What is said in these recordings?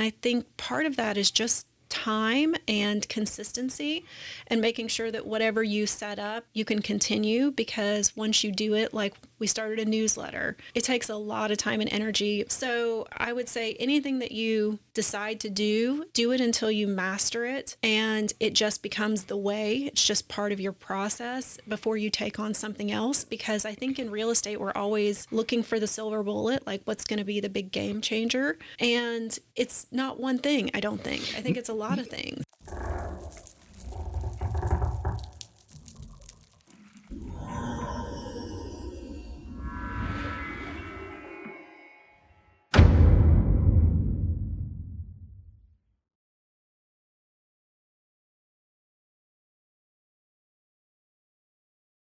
I think part of that is just time and consistency and making sure that whatever you set up, you can continue, because once you do it, like we started a newsletter, it takes a lot of time and energy. So I would say anything that you decide to do it until you master it and it just becomes the way. It's just part of your process before you take on something else, because I think in real estate, we're always looking for the silver bullet, like what's going to be the big game changer. And it's not one thing, I don't think. I think it's a lot of things.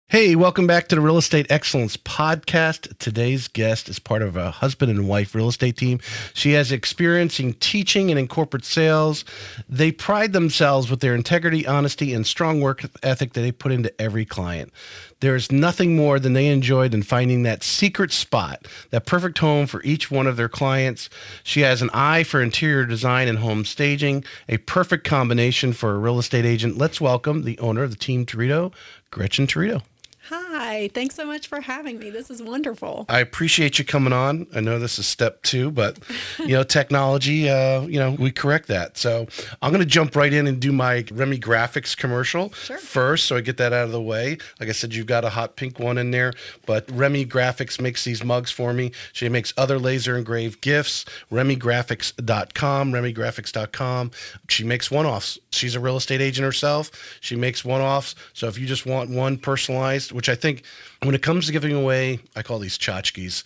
Hey, welcome back to the Real Estate Excellence Podcast. Today's guest is part of a husband and wife real estate team. She has experience in teaching and in corporate sales. They pride themselves with their integrity, honesty, and strong work ethic that they put into every client. There's nothing more than they enjoy than finding that secret spot, that perfect home for each one of their clients. She has an eye for interior design and home staging, a perfect combination for a real estate agent. Let's welcome the owner of the Team Territo, Gretchen Territo. Hi, thanks so much for having me. This is wonderful. I appreciate you coming on. I know this is step 2, but technology, we correct that. So I'm going to jump right in and do my Remy Graphics commercial first, so I get that out of the way. Like I said, you've got a hot pink one in there, but Remy Graphics makes these mugs for me. She makes other laser engraved gifts. RemyGraphics.com, RemyGraphics.com. She makes one-offs. She's a real estate agent herself. She makes one-offs. So if you just want one personalized, which I think when it comes to giving away, I call these tchotchkes,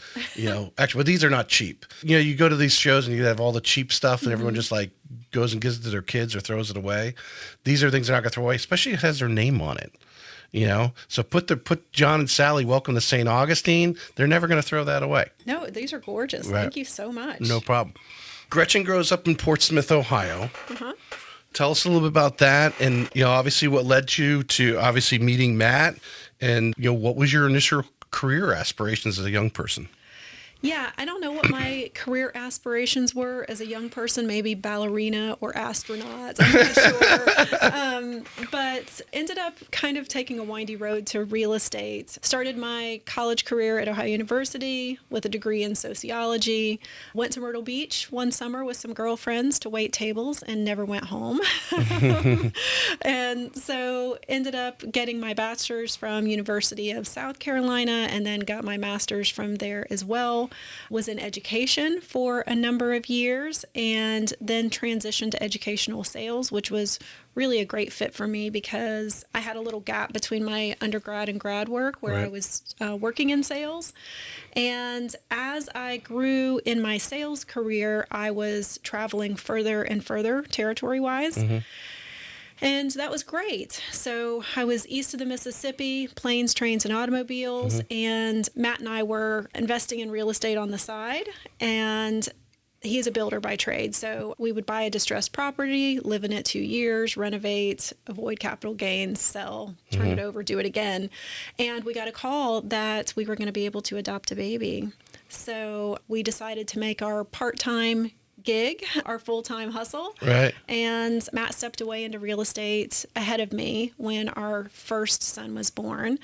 actually, but these are not cheap. You go to these shows and you have all the cheap stuff and everyone just like goes and gives it to their kids or throws it away. These are things they're not going to throw away, especially if it has their name on it. So put John and Sally, welcome to St. Augustine. They're never going to throw that away. No, these are gorgeous. Right. Thank you so much. No problem. Gretchen grows up in Portsmouth, Ohio. Tell us a little bit about that, and obviously what led you to obviously meeting Matt, and what was your initial career aspirations as a young person? Yeah, I don't know what my career aspirations were as a young person, maybe ballerina or astronaut, I'm not sure. But ended up kind of taking a windy road to real estate. Started my college career at Ohio University with a degree in sociology. Went to Myrtle Beach one summer with some girlfriends to wait tables and never went home. And so ended up getting my bachelor's from University of South Carolina and then got my master's from there as well. Was in education for a number of years and then transitioned to educational sales, which was really a great fit for me because I had a little gap between my undergrad and grad work where I was working in sales. And as I grew in my sales career, I was traveling further and further territory-wise. And that was great. So I was east of the Mississippi, planes, trains, and automobiles. And Matt and I were investing in real estate on the side. And he's a builder by trade. So we would buy a distressed property, live in it 2 years, renovate, avoid capital gains, sell, turn it over, do it again. And we got a call that we were going to be able to adopt a baby. So we decided to make our part-time gig, our full-time hustle. Right. And Matt stepped away into real estate ahead of me when our first son was born.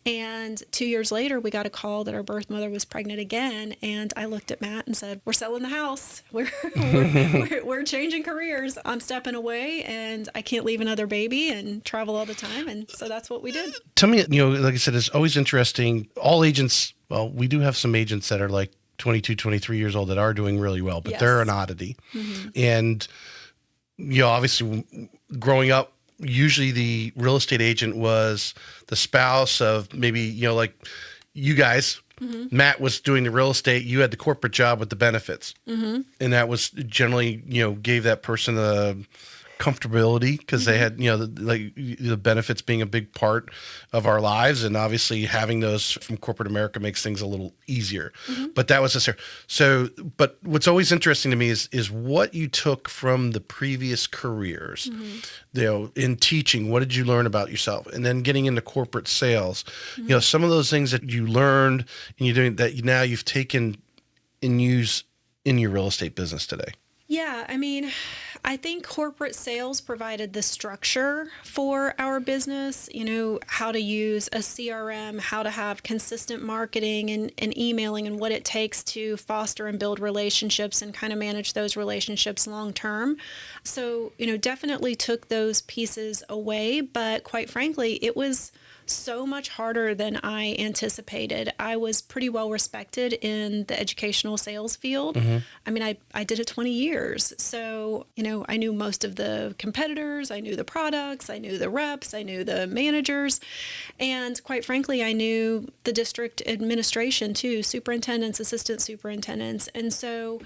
And 2 years later, we got a call that our birth mother was pregnant again. And I looked at Matt and said, we're selling the house. We're changing careers. I'm stepping away and I can't leave another baby and travel all the time. And so that's what we did. Tell me, like I said, it's always interesting. All agents, well, we do have some agents that are like 22, 23 years old that are doing really well, but they're an oddity. And, obviously growing up, usually the real estate agent was the spouse of maybe, like you guys. Matt was doing the real estate. You had the corporate job with the benefits. And that was generally, gave that person the comfortability because they had, the benefits being a big part of our lives. And obviously having those from corporate America makes things a little easier. But that was so, but what's always interesting to me is what you took from the previous careers, in teaching. What did you learn about yourself? And then getting into corporate sales, some of those things that you learned and you're doing that now you've taken and use in your real estate business today. Yeah, I mean, I think corporate sales provided the structure for our business, how to use a CRM, how to have consistent marketing and emailing, and what it takes to foster and build relationships and kind of manage those relationships long term. So, definitely took those pieces away, but quite frankly, it was so much harder than I anticipated. I was pretty well respected in the educational sales field. I mean, I did it 20 years. So, I knew most of the competitors, I knew the products, I knew the reps, I knew the managers. And quite frankly, I knew the district administration too, superintendents, assistant superintendents. And so,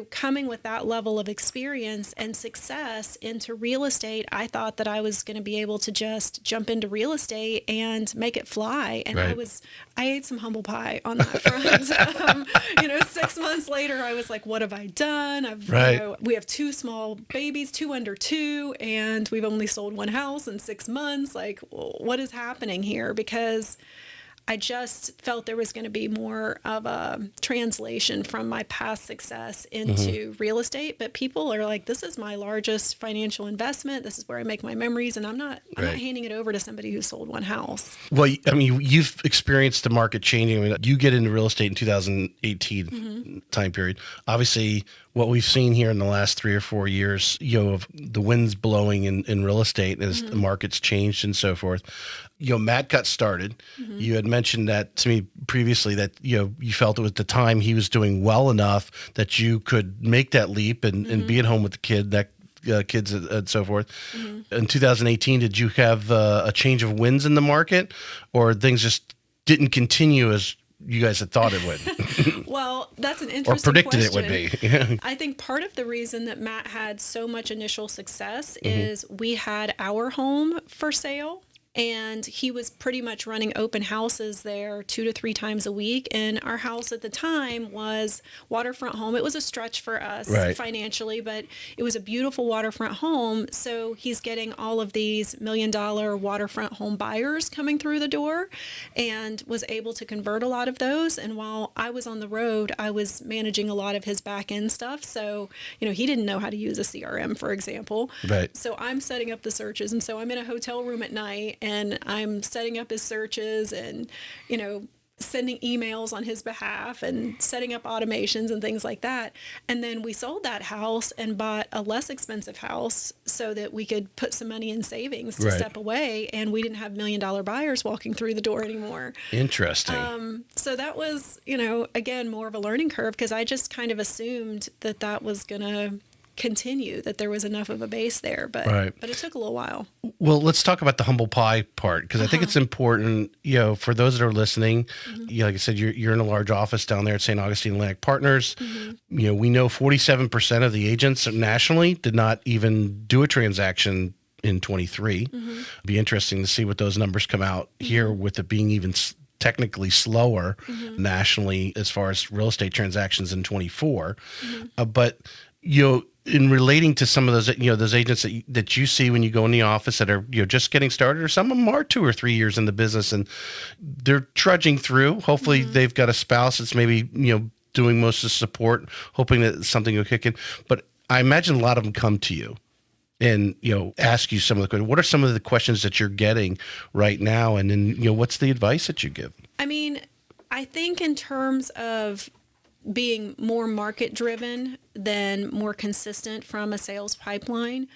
coming with that level of experience and success into real estate, I thought that I was going to be able to just jump into real estate and make it fly. And Right. I ate some humble pie on that front. 6 months later, I was like, what have I done? Right. We have two small babies, 2 under 2, and we've only sold one house in 6 months. Like, what is happening here? Because I just felt there was going to be more of a translation from my past success into real estate. But people are like, this is my largest financial investment. This is where I make my memories. And I'm not handing it over to somebody who sold one house. Well, I mean, you've experienced the market changing. I mean, you get into real estate in 2018 time period. Obviously, what we've seen here in the last 3 or 4 years, of the winds blowing in real estate as the market's changed and so forth. Matt got started. You had mentioned that to me previously that, you felt it was the time he was doing well enough that you could make that leap and be at home with the kids and so forth. In 2018, did you have a change of winds in the market, or things just didn't continue as you guys had thought it would? Well, that's an interesting or predicted question. It would be. I think part of the reason that Matt had so much initial success is we had our home for sale. And he was pretty much running open houses there 2 to 3 times a week. And our house at the time was waterfront home. It was a stretch for us financially, but it was a beautiful waterfront home. So he's getting all of these $1 million waterfront home buyers coming through the door and was able to convert a lot of those. And while I was on the road, I was managing a lot of his back end stuff. So, he didn't know how to use a CRM, for example. Right. So I'm setting up the searches. And so I'm in a hotel room at night, and I'm setting up his searches and, sending emails on his behalf and setting up automations and things like that. And then we sold that house and bought a less expensive house so that we could put some money in savings to step away, and we didn't have $1 million buyers walking through the door anymore. Interesting. So that was, again, more of a learning curve, because I just kind of assumed that was going to continue, that there was enough of a base there, but it took a little while. Well, let's talk about the humble pie part, because I think it's important, for those that are listening. Like I said, you're in a large office down there at St. Augustine Atlantic Partners. We know 47% of the agents nationally did not even do a transaction in 23. Be interesting to see what those numbers come out here, with it being even technically slower nationally as far as real estate transactions in 24. But in relating to some of those, those agents that you see when you go in the office that are, just getting started, or some of them are 2 or 3 years in the business and they're trudging through. Hopefully they've got a spouse that's maybe, doing most of the support, hoping that something will kick in. But I imagine a lot of them come to you and, ask you some of the questions. What are some of the questions that you're getting right now? And then, what's the advice that you give? I mean, I think in terms of being more market driven than more consistent from a sales pipeline,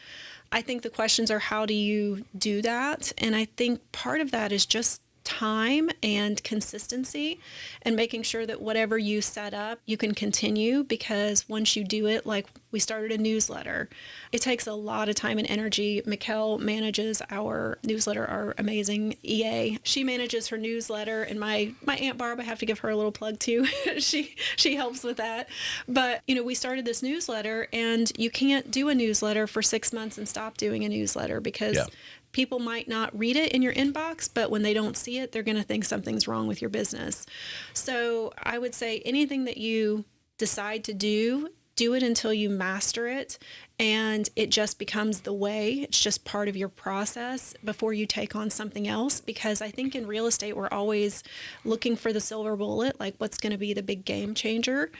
I think the questions are, how do you do that? And I think part of that is just time and consistency, and making sure that whatever you set up, you can continue, because once you do it, like we started a newsletter, it takes a lot of time and energy. Mikkel manages our newsletter, our amazing EA. She manages her newsletter, and my Aunt Barb, I have to give her a little plug too. she helps with that. But, we started this newsletter, and you can't do a newsletter for 6 months and stop doing a newsletter, because people might not read it in your inbox, but when they don't see it, they're going to think something's wrong with your business. So I would say anything that you decide to do, do it until you master it, and it just becomes the way. It's just part of your process before you take on something else. Because I think in real estate, we're always looking for the silver bullet, like what's going to be the big game changer.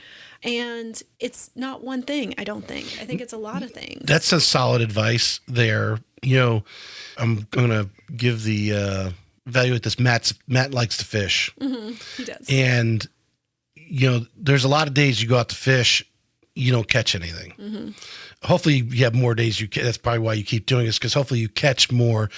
And it's not one thing, I don't think. I think it's a lot of things. That's a solid advice there. I'm going to give the evaluate this. Matt likes to fish. Mm-hmm. He does. And, there's a lot of days you go out to fish, you don't catch anything. Mm-hmm. Hopefully you have more days that's probably why you keep doing this, because hopefully you catch more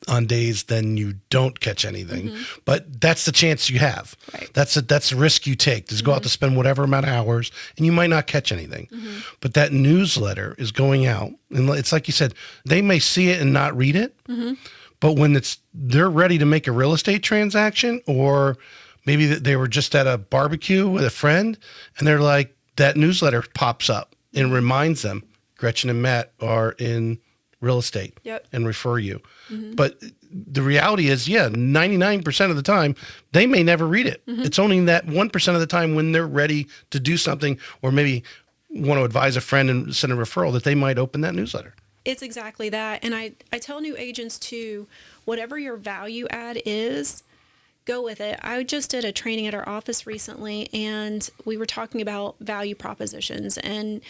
on days than you don't catch anything. Mm-hmm. But that's the chance you have. Right. That's the risk you take, is go out to spend whatever amount of hours, and you might not catch anything. Mm-hmm. But that newsletter is going out, and it's like you said, they may see it and not read it. Mm-hmm. But when they're ready to make a real estate transaction, or maybe they were just at a barbecue with a friend, and they're like, that newsletter pops up and reminds them, Gretchen and Matt are in real estate. Yep. And refer you. Mm-hmm. But the reality is, 99% of the time, they may never read it. Mm-hmm. It's only that 1% of the time when they're ready to do something, or maybe want to advise a friend and send a referral, that they might open that newsletter. It's exactly that. And I tell new agents too, whatever your value add is, go with it. I just did a training at our office recently, and we were talking about value propositions. And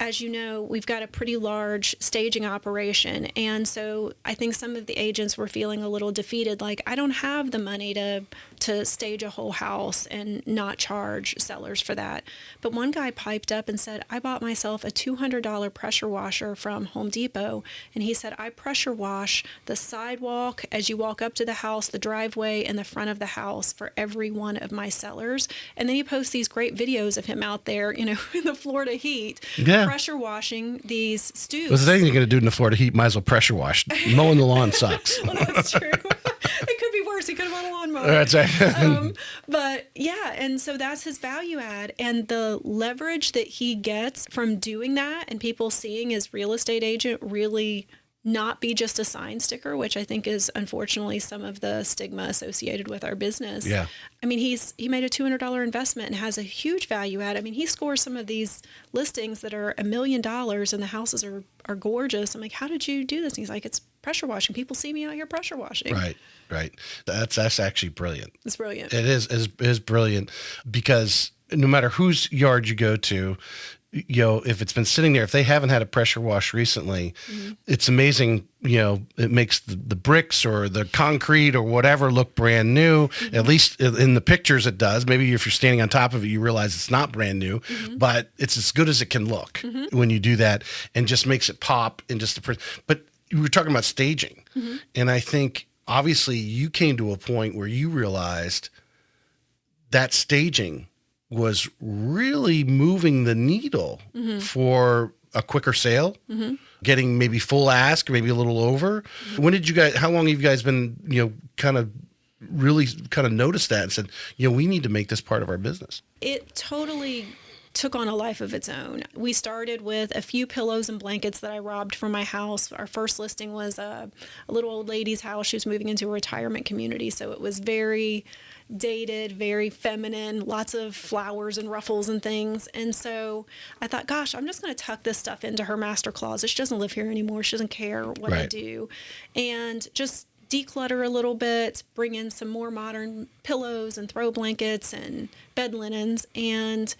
as you know, we've got a pretty large staging operation. And so I think some of the agents were feeling a little defeated, like, I don't have the money to stage a whole house and not charge sellers for that. But one guy piped up and said, I bought myself a $200 pressure washer from Home Depot. And he said, I pressure wash the sidewalk as you walk up to the house, the driveway, and the front of the house for every one of my sellers. And then he posts these great videos of him out there, in the Florida heat, pressure washing these stoops. What's the thing you're going to do in the Florida heat? Might as well pressure wash. Mowing the lawn sucks. Well, that's true. It could be worse. He could have bought a lawnmower. That's right. But yeah, and so that's his value add. And the leverage that he gets from doing that, and people seeing his real estate agent really not be just a sign sticker, which I think is unfortunately some of the stigma associated with our business. Yeah. I mean, he made a $200 investment and has a huge value add. I mean, he scores some of these listings that are $1 million, and the houses are gorgeous. I'm like, how did you do this? And he's like, it's pressure washing. People see me out here pressure washing. Right. That's actually brilliant. It's brilliant. It is brilliant, because no matter whose yard you go to, if it's been sitting there, if they haven't had a pressure wash recently, it's amazing. It makes the bricks or the concrete or whatever look brand new. At least in the pictures it does. Maybe if you're standing on top of it, you realize it's not brand new, but it's as good as it can look when you do that, and just makes it pop. And but we were talking about staging, and I think obviously you came to a point where you realized that staging was really moving the needle for a quicker sale, getting maybe full ask, maybe a little over. How long have you guys been, really noticed that and said, we need to make this part of our business? It totally took on a life of its own. We started with a few pillows and blankets that I robbed from my house. Our first listing was a little old lady's house. She was moving into a retirement community, so it was very dated, very feminine, lots of flowers and ruffles and things. And so I thought, gosh, I'm just going to tuck this stuff into her master closet. She doesn't live here anymore. She doesn't care what I do. And just declutter a little bit, bring in some more modern pillows and throw blankets and bed linens. And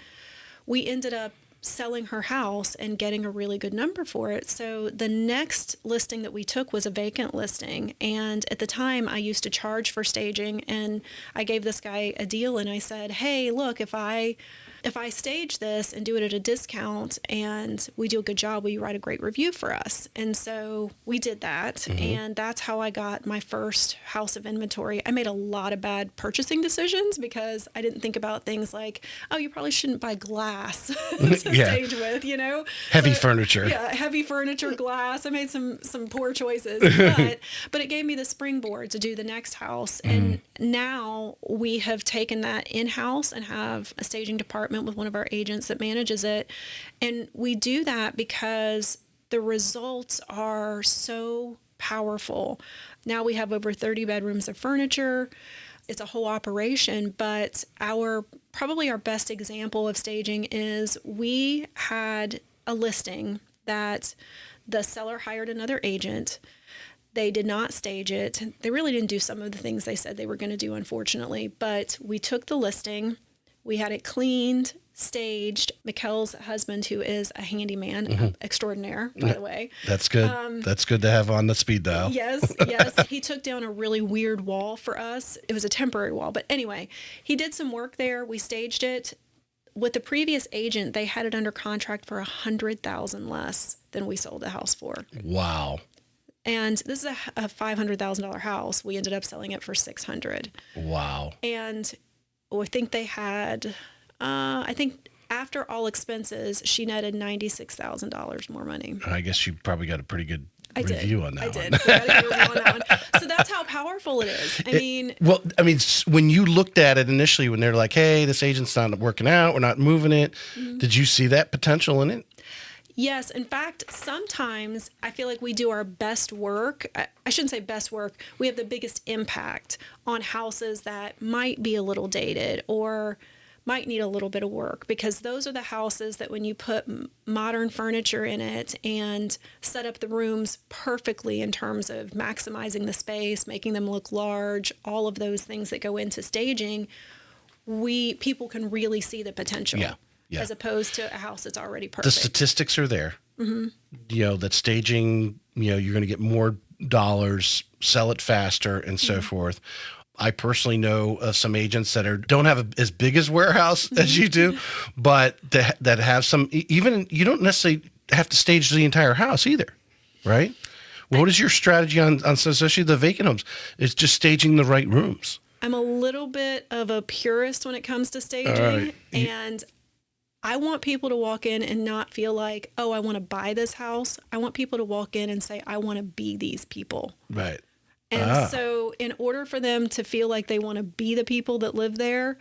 we ended up selling her house and getting a really good number for it. So the next listing that we took was a vacant listing. And at the time I used to charge for staging, and I gave this guy a deal, and I said, hey, look, if I stage this and do it at a discount and we do a good job, will you write a great review for us? And so we did that. And that's how I got my first house of inventory. I made a lot of bad purchasing decisions because I didn't think about things like, oh, you probably shouldn't buy glass to stage with, Heavy furniture. Yeah, heavy furniture, glass. I made some poor choices, but it gave me the springboard to do the next house. And now we have taken that in-house and have a staging department with one of our agents that manages it. And we do that because the results are so powerful. Now we have over 30 bedrooms of furniture. it's a whole operation, but probably our best example of staging is we had a listing that the seller hired another agent. They did not stage it. They really didn't do some of the things they said they were going to do, unfortunately. But we took the listing, we had it cleaned, staged. Mikkel's husband, who is a handyman extraordinaire, by the way. That's good. That's good to have on the speed dial. Yes. He took down a really weird wall for us. It was a temporary wall. But anyway, he did some work there. We staged it. With the previous agent, they had it under contract for $100,000 less than we sold the house for. Wow. And this is a $500,000 house. We ended up selling it for $600,000. Wow. And I think they had, after all expenses, she netted $96,000 more money. I guess you probably got a pretty good review on that one. I did. We got a good review on that one. So that's how powerful it is. When you looked at it initially, when they're like, hey, this agent's not working out, we're not moving it, did you see that potential in it? Yes. In fact, sometimes I feel like we do our best work. I shouldn't say best work. We have the biggest impact on houses that might be a little dated or might need a little bit of work, because those are the houses that when you put modern furniture in it and set up the rooms perfectly in terms of maximizing the space, making them look large, all of those things that go into staging, people can really see the potential. Yeah. As opposed to a house that's already perfect. The statistics are there. That staging, you're going to get more dollars, sell it faster, and so forth. I personally know of some agents that don't have as big as warehouse as you do, but that have some. Even you don't necessarily have to stage the entire house either, right? What is your strategy on especially the vacant homes? It's just staging the right rooms. I'm a little bit of a purist when it comes to staging, and I want people to walk in and not feel like, oh, I want to buy this house. I want people to walk in and say, I want to be these people. Right. And so in order for them to feel like they want to be the people that live there,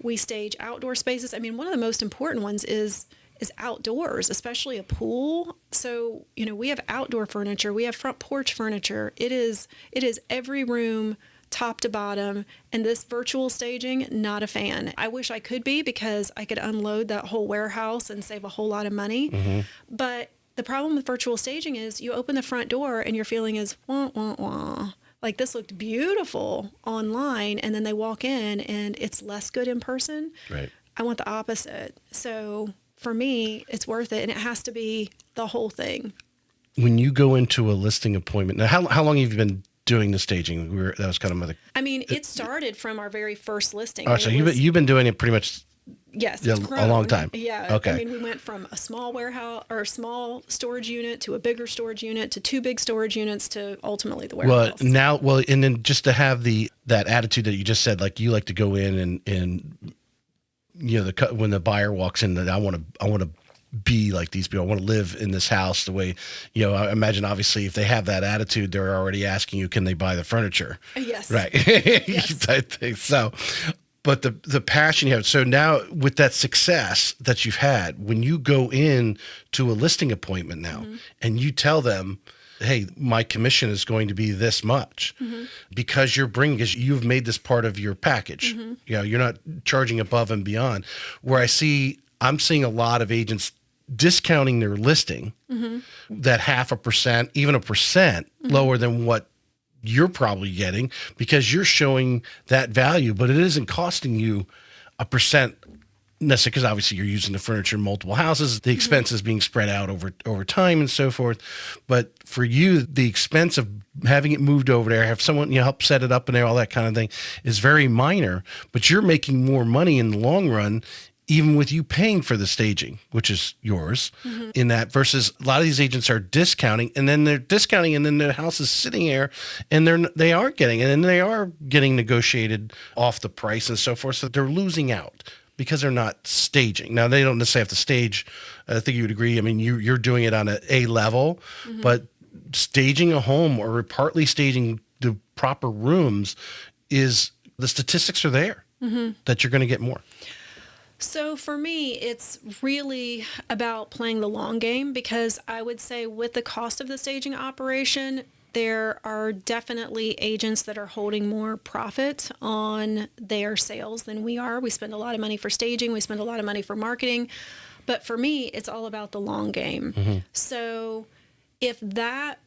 we stage outdoor spaces. I mean, one of the most important ones is outdoors, especially a pool. So, we have outdoor furniture. We have front porch furniture. It is every room, top to bottom, and this virtual staging, not a fan. I wish I could be, because I could unload that whole warehouse and save a whole lot of money. But the problem with virtual staging is you open the front door and your feeling is, wah, wah, wah. Like, this looked beautiful online, and then they walk in and it's less good in person. Right. I want the opposite. So for me, it's worth it, and it has to be the whole thing. When you go into a listing appointment, now how long have you been doing the staging? That was kind of it started from our very first listing. Oh, so you've been doing it pretty much. Yes, a long time. Yeah. Okay. We went from a small warehouse or a small storage unit to a bigger storage unit to two big storage units to ultimately the warehouse. And then just to have that attitude that you just said, like you like to go in and when the buyer walks in, that I want to be like these people. I want to live in this house the way, I imagine obviously if they have that attitude, they're already asking you, can they buy the furniture? Yes. Right. Yes. I think so. But the passion you have. So now with that success that you've had, when you go in to a listing appointment now and you tell them, hey, my commission is going to be this much because you've made this part of your package. You're not charging above and beyond. Where I'm seeing a lot of agents discounting their listing that 0.5%, even 1% lower than what you're probably getting, because you're showing that value, but it isn't costing you 1% necessarily, because obviously you're using the furniture in multiple houses, the expenses being spread out over time and so forth. But for you, the expense of having it moved over there, have someone help set it up and all that kind of thing is very minor, but you're making more money in the long run, even with you paying for the staging, which is yours, in that, versus a lot of these agents are discounting, and then they're discounting, and then their house is sitting there, and they are getting negotiated off the price and so forth. So they're losing out because they're not staging. Now, they don't necessarily have to stage. I think you would agree. I mean, you're doing it on a level, but staging a home or partly staging the proper rooms the statistics are there that you're going to get more. So for me, it's really about playing the long game, because I would say with the cost of the staging operation, There are definitely agents that are holding more profit on their sales than we are. We spend a lot of money for staging. We spend a lot of money for marketing. But for me, it's all about the long game. So if that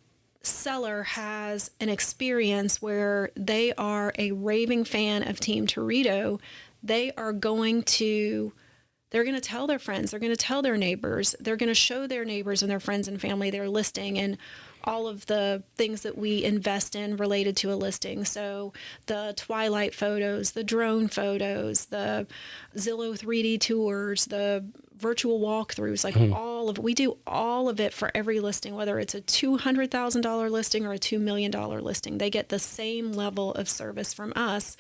seller has an experience where they are a raving fan of Team Territo, they're going to tell their friends, they're going to tell their neighbors, they're going to show their neighbors and their friends and family their listing and all of the things that we invest in related to a listing. So the twilight photos, the drone photos, the Zillow 3D tours, the virtual walkthroughs, like all of it. We do all of it for every listing, whether it's a $200,000 listing or a $2 million listing. They get the same level of service from us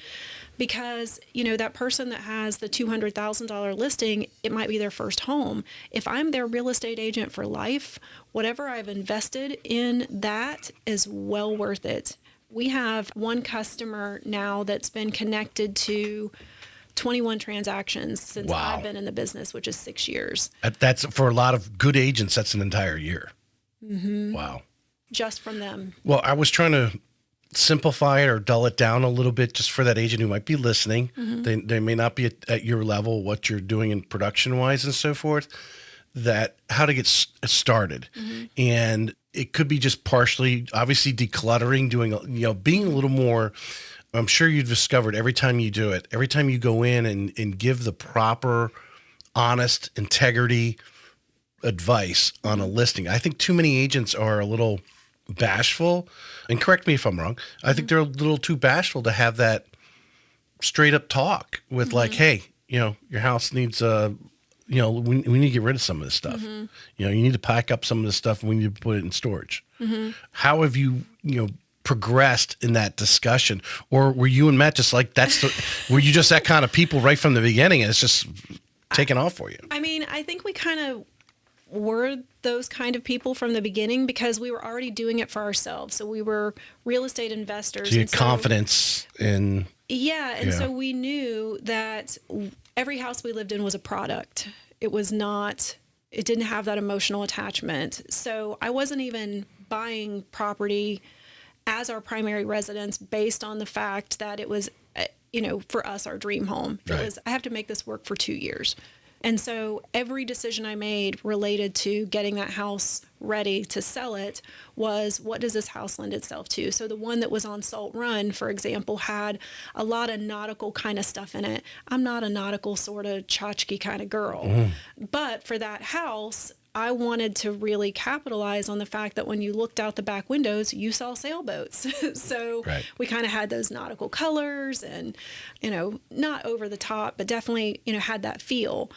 because, that person that has the $200,000 listing, it might be their first home. If I'm their real estate agent for life, whatever I've invested in that is well worth it. We have one customer now that's been connected to 21 transactions since I've been in the business, which is 6 years. That's for a lot of good agents. That's an entire year. Wow. Just from them. Well, I was trying to simplify it or dull it down a little bit just for that agent who might be listening. They may not be at your level, what you're doing in production wise and so forth, that how to get started. And it could be just partially, obviously decluttering, doing, being a little more, I'm sure you've discovered every time you do it, every time you go in and give the proper, honest, integrity advice on a listing. I think too many agents are a little bashful, and correct me if I'm wrong. I think they're a little too bashful to have that straight up talk with like, hey, your house needs we need to get rid of some of this stuff. You need to pack up some of this stuff and we need to put it in storage. How have you, progressed in that discussion? Or were you and Matt just like, were you just that kind of people right from the beginning and it's just taken off for you? I mean, I think we kind of were those kind of people from the beginning because we were already doing it for ourselves. So we were real estate investors. So you had confidence in... Yeah. And so we knew that every house we lived in was a product. It didn't have that emotional attachment. So I wasn't even buying property as our primary residence based on the fact that it was, for us, our dream home. It was, I have to make this work for 2 years. And so every decision I made related to getting that house ready to sell it was, what does this house lend itself to? So the one that was on Salt Run, for example, had a lot of nautical kind of stuff in it. I'm not a nautical sort of tchotchke kind of girl. But for that house, I wanted to really capitalize on the fact that when you looked out the back windows, you saw sailboats. So we kind of had those nautical colors and, not over the top, but definitely, had that feel.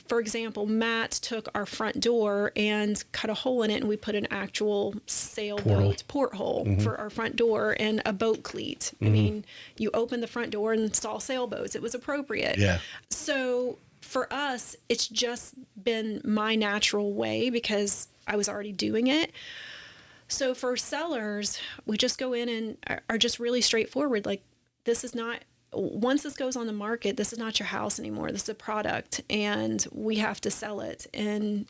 For example, Matt took our front door and cut a hole in it and we put an actual sailboat porthole for our front door and a boat cleat. I mean, you opened the front door and saw sailboats. It was appropriate. Yeah. So for us, it's just been my natural way because I was already doing it. So for sellers, we just go in and are just really straightforward. Like, this is not, once this goes on the market, this is not your house anymore. This is a product and we have to sell it. And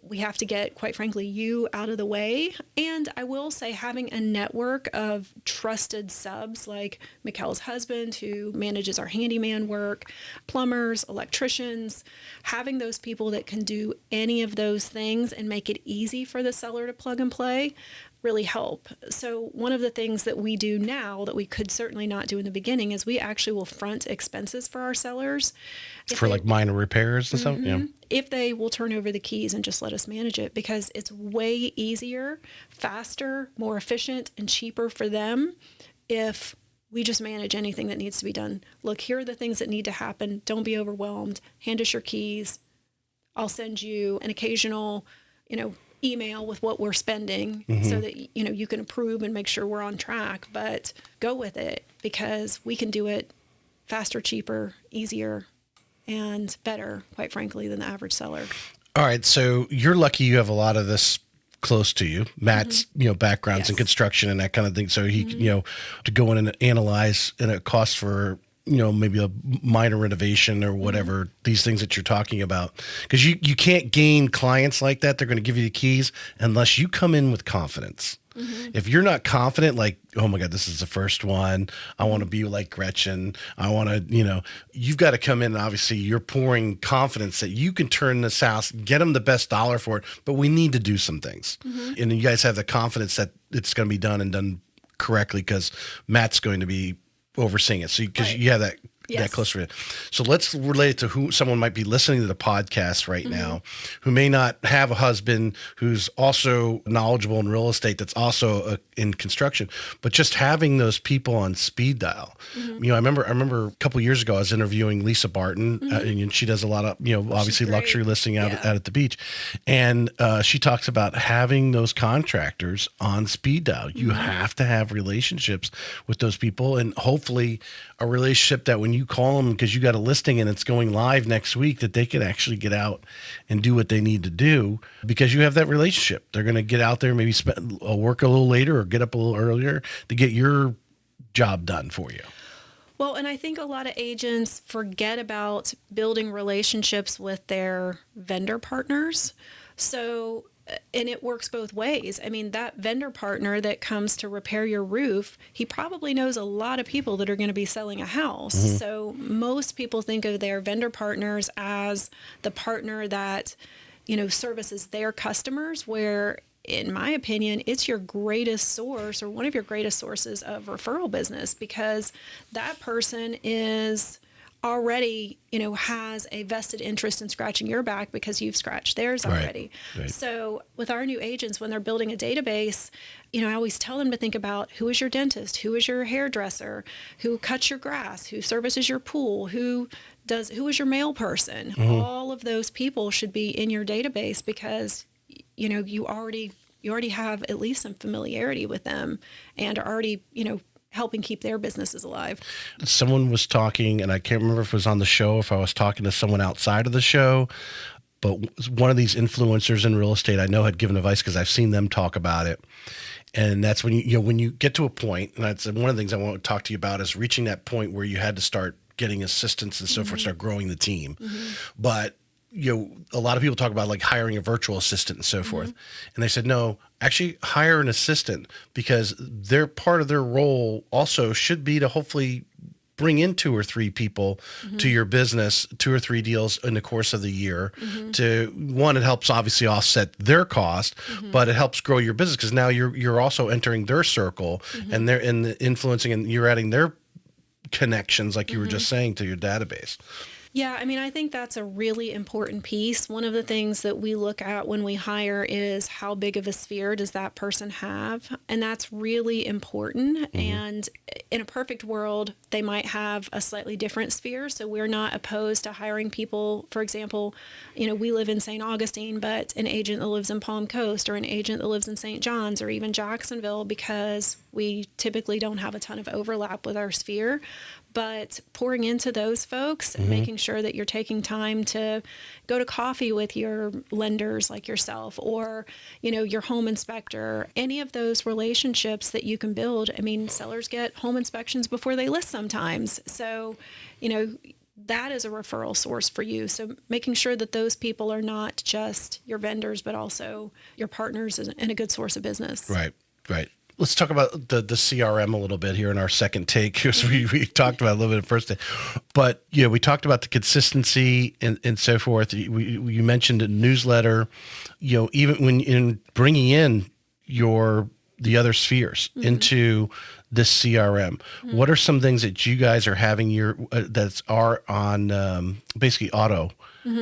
we have to get, quite frankly, you out of the way. And I will say, having a network of trusted subs like Mikkel's husband, who manages our handyman work, plumbers, electricians, having those people that can do any of those things and make it easy for the seller to plug and play really help. So one of the things that we do now that we could certainly not do in the beginning is we actually will front expenses for our sellers. For like minor repairs and stuff? Yeah. If they will turn over the keys and just let us manage it, because it's way easier, faster, more efficient, and cheaper for them if we just manage anything that needs to be done. Look, here are the things that need to happen. Don't be overwhelmed. Hand us your keys. I'll send you an occasional, email with what we're spending so that, you can approve and make sure we're on track, but go with it because we can do it faster, cheaper, easier, and better, quite frankly, than the average seller. All right. So you're lucky you have a lot of this close to you. Matt's, backgrounds in construction and that kind of thing. So he, to go in and analyze and it costs for, maybe a minor renovation or whatever, these things that you're talking about. Because you can't gain clients like that. They're going to give you the keys unless you come in with confidence. If you're not confident, like, oh my God, this is the first one, I want to be like Gretchen, I want to, you've got to come in and obviously you're pouring confidence that you can turn this house, get them the best dollar for it, but we need to do some things. And you guys have the confidence that it's going to be done and done correctly because Matt's going to be overseeing it. So because you have that close to it. So let's relate it to who someone might be listening to the podcast right now who may not have a husband who's also knowledgeable in real estate, that's also in construction, but just having those people on speed dial. I remember a couple of years ago, I was interviewing Lisa Barton, and she does a lot of, obviously luxury listing out at the beach. And she talks about having those contractors on speed dial. You have to have relationships with those people, and hopefully a relationship that when you call them because you got a listing and it's going live next week, that they can actually get out and do what they need to do because you have that relationship. They're going to get out there, maybe work a little later or get up a little earlier to get your job done for you. Well, and I think a lot of agents forget about building relationships with their vendor partners. So, and it works both ways. I mean, that vendor partner that comes to repair your roof, he probably knows a lot of people that are going to be selling a house. So most people think of their vendor partners as the partner that, services their customers, where in my opinion, it's your greatest source or one of your greatest sources of referral business, because that person is already, has a vested interest in scratching your back because you've scratched theirs already. Right. So with our new agents, when they're building a database, I always tell them to think about who is your dentist, who is your hairdresser, who cuts your grass, who services your pool, who is your mail person. All of those people should be in your database because, you already have at least some familiarity with them and are already, helping keep their businesses alive. Someone was talking, and I can't remember if it was on the show, if I was talking to someone outside of the show, but one of these influencers in real estate I know had given advice because I've seen them talk about it. And that's when when you get to a point, and that's one of the things I want to talk to you about, is reaching that point where you had to start getting assistants and so forth, start growing the team. But a lot of people talk about like hiring a virtual assistant and so forth. And they said, no, actually hire an assistant, because their part of their role also should be to hopefully bring in 2 or 3 people to your business, 2 or 3 deals in the course of the year. To one, it helps obviously offset their cost, but it helps grow your business because now you're also entering their circle and they're influencing, and you're adding their connections, like you were just saying, to your database. Yeah, I mean, I think that's a really important piece. One of the things that we look at when we hire is how big of a sphere does that person have? And that's really important. And in a perfect world, they might have a slightly different sphere. So we're not opposed to hiring people. For example, we live in St. Augustine, but an agent that lives in Palm Coast, or an agent that lives in St. John's, or even Jacksonville, because we typically don't have a ton of overlap with our sphere. But pouring into those folks and making sure that you're taking time to go to coffee with your lenders like yourself, or, your home inspector, any of those relationships that you can build. I mean, sellers get home inspections before they list sometimes. So, that is a referral source for you. So making sure that those people are not just your vendors, but also your partners and a good source of business. Right. Let's talk about the CRM a little bit here in our second take, because we talked about it a little bit at first. But, we talked about the consistency and so forth. You mentioned a newsletter, even when in bringing in the other spheres into this CRM. What are some things that you guys are having that are on basically auto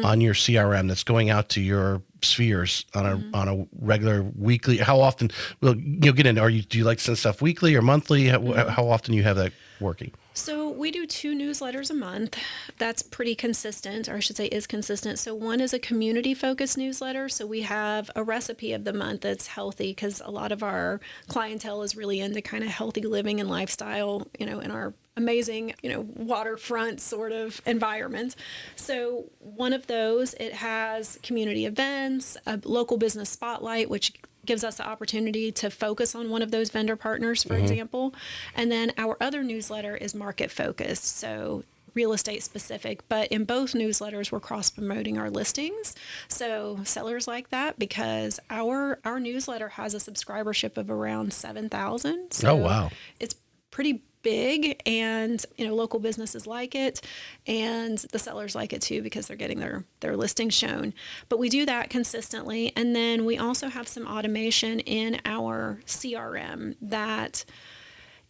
on your CRM that's going out to your spheres on a regular weekly? How often? Well, get in. Do you like to send stuff weekly or monthly? How often do you have that working? So we do 2 newsletters a month. That's pretty consistent, or I should say is consistent. So one is a community-focused newsletter. So we have a recipe of the month that's healthy, because a lot of our clientele is really into kind of healthy living and lifestyle, in our amazing, waterfront sort of environment. So one of those, it has community events, a local business spotlight, which gives us the opportunity to focus on one of those vendor partners, for example. And then our other newsletter is market focused. So real estate specific, but in both newsletters, we're cross promoting our listings. So sellers like that because our newsletter has a subscribership of around 7,000. So oh, wow. It's pretty big, and local businesses like it, and the sellers like it too because they're getting their listings shown. But we do that consistently, and then we also have some automation in our CRM that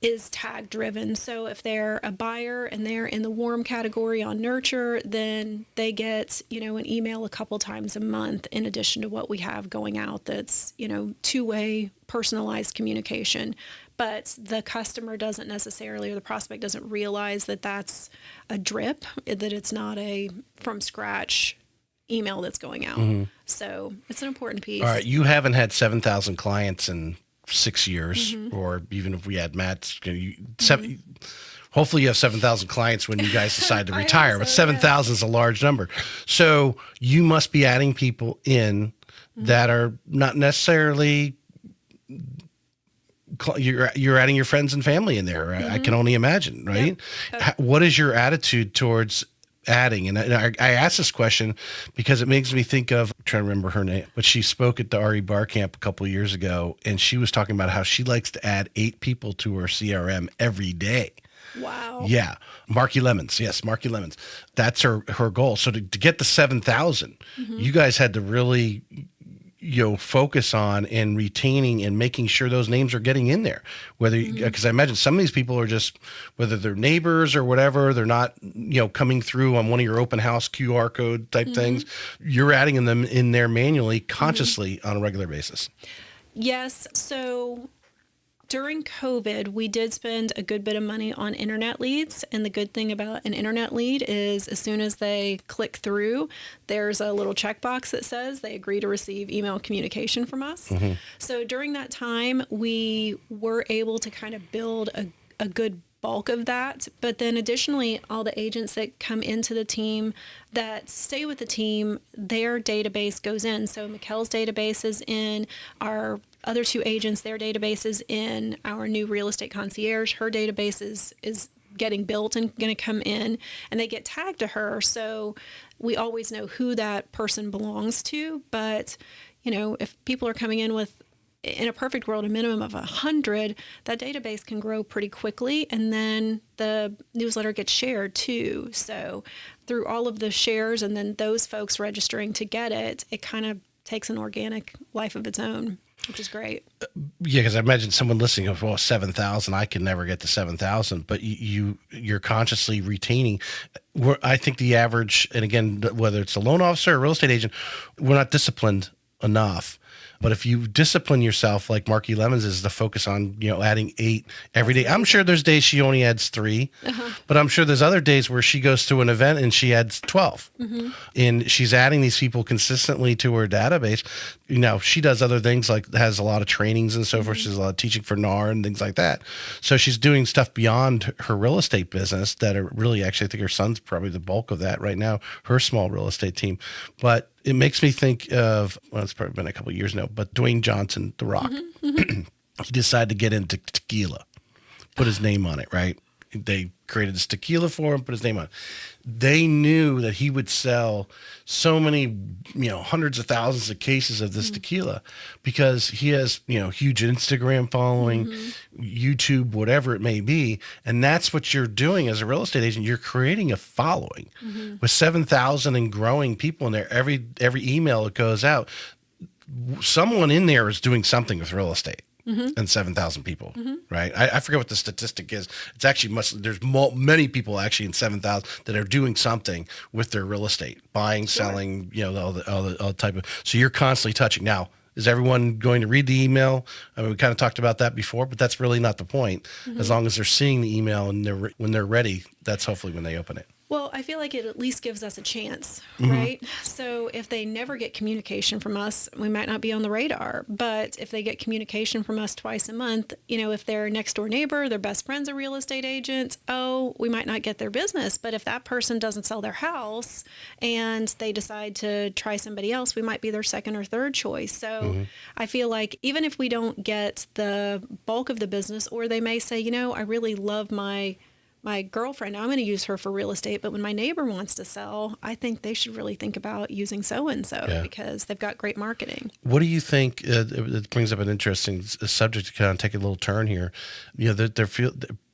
is tag driven. So if they're a buyer and they're in the warm category on nurture, then they get an email a couple times a month in addition to what we have going out that's two-way personalized communication. But the customer doesn't necessarily, or the prospect doesn't realize that that's a drip, that it's not a from scratch email that's going out. Mm-hmm. So it's an important piece. All right. You haven't had 7,000 clients in 6 years, mm-hmm. or even if we had Matt's, hopefully you have 7,000 clients when you guys decide to retire, but 7,000 is a large number. So you must be adding people in mm-hmm. that are not necessarily, you're adding your friends and family in there. Mm-hmm. I can only imagine, right? Yep. What is your attitude towards adding? And I asked this question because it makes me think of, I'm trying to remember her name, but she spoke at the RE Bar Camp a couple of years ago, and she was talking about how she likes to add 8 people to her CRM every day. Wow. Yeah. Marky Lemons. Yes, Marky Lemons. That's her goal. So to get the 7,000, mm-hmm. you guys had to really focus on and retaining and making sure those names are getting in there. Whether, because I imagine some of these people are just, whether they're neighbors or whatever, they're not, coming through on one of your open house QR code type mm-hmm. things. You're adding them in there manually, consciously mm-hmm. on a regular basis. Yes. So during COVID, we did spend a good bit of money on internet leads. And the good thing about an internet lead is as soon as they click through, there's a little checkbox that says they agree to receive email communication from us. Mm-hmm. So during that time, we were able to kind of build a good bulk of that. But then additionally, all the agents that come into the team that stay with the team, their database goes in. So Mikkel's database is in, our other 2 agents, their database is in, our new real estate concierge, her database is getting built and going to come in, and they get tagged to her. So we always know who that person belongs to. But, if people are coming in with, in a perfect world, a minimum of 100, that database can grow pretty quickly, and then the newsletter gets shared too. So through all of the shares and then those folks registering to get it, it kind of takes an organic life of its own, which is great. Yeah, because I imagine someone listening of, 7,000, I can never get to 7,000, but you're consciously retaining. I think the average, and again, whether it's a loan officer or a real estate agent, we're not disciplined enough. But if you discipline yourself, like Marky Lemons is, to focus on, adding 8 every day. I'm sure there's days she only adds 3, uh-huh. but I'm sure there's other days where she goes to an event and she adds 12. Mm-hmm. And she's adding these people consistently to her database. She does other things, like has a lot of trainings and so forth. She's a lot of teaching for NAR and things like that. So she's doing stuff beyond her real estate business that are really, actually, I think her son's probably the bulk of that right now, her small real estate team. But it makes me think of, it's probably been a couple of years now, but Dwayne Johnson, The Rock, mm-hmm. he decided to get into tequila, put his name on it, right? They created this tequila for him, put his name on it. They knew that he would sell so many, hundreds of thousands of cases of this mm-hmm. tequila because he has, huge Instagram following, mm-hmm. YouTube, whatever it may be. And that's what you're doing as a real estate agent. You're creating a following mm-hmm. with 7,000 and growing people in there. Every email that goes out, someone in there is doing something with real estate. Mm-hmm. And 7,000 people, mm-hmm. right? I forget what the statistic is. It's actually there's many people actually in 7,000 that are doing something with their real estate, buying, sure. selling, all the type of. So you're constantly touching. Now, is everyone going to read the email? I mean, we kind of talked about that before, but that's really not the point. Mm-hmm. As long as they're seeing the email and when they're ready, that's hopefully when they open it. Well, I feel like it at least gives us a chance, mm-hmm. right? So if they never get communication from us, we might not be on the radar. But if they get communication from us twice a month, if their next door neighbor, their best friend's a real estate agent, we might not get their business. But if that person doesn't sell their house and they decide to try somebody else, we might be their second or third choice. So mm-hmm. I feel like even if we don't get the bulk of the business, or they may say, I really love my my girlfriend, I'm going to use her for real estate, but when my neighbor wants to sell, I think they should really think about using so-and-so because they've got great marketing. What do you think, it brings up an interesting subject to kind of take a little turn here.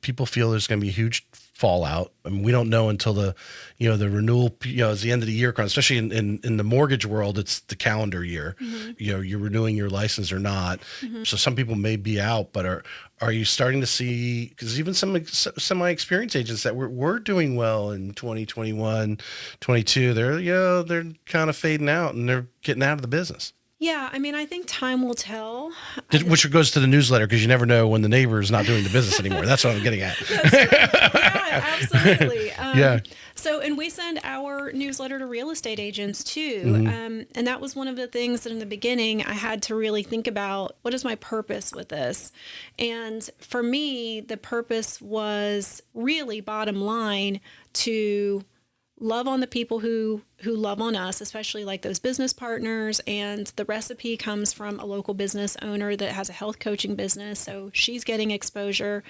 People feel there's going to be a huge fallout. I mean, we don't know until the renewal, as the end of the year comes, especially in the mortgage world, it's the calendar year. You're renewing your license or not. So some people may be out, but are you starting to see, because even some semi-experienced agents that were doing well in 2021, 22, they're kind of fading out and they're getting out of the business. Yeah, I mean, I think time will tell. Which goes to the newsletter, because you never know when the neighbor is not doing the business anymore. That's what I'm getting at. Yeah, absolutely. And we send our newsletter to real estate agents too. And that was one of the things that in the beginning I had to really think about, what is my purpose with this? And for me, the purpose was really, bottom line, to love on the people who love on us, especially like those business partners. And the recipe comes from a local business owner that has a health coaching business. So she's getting exposure,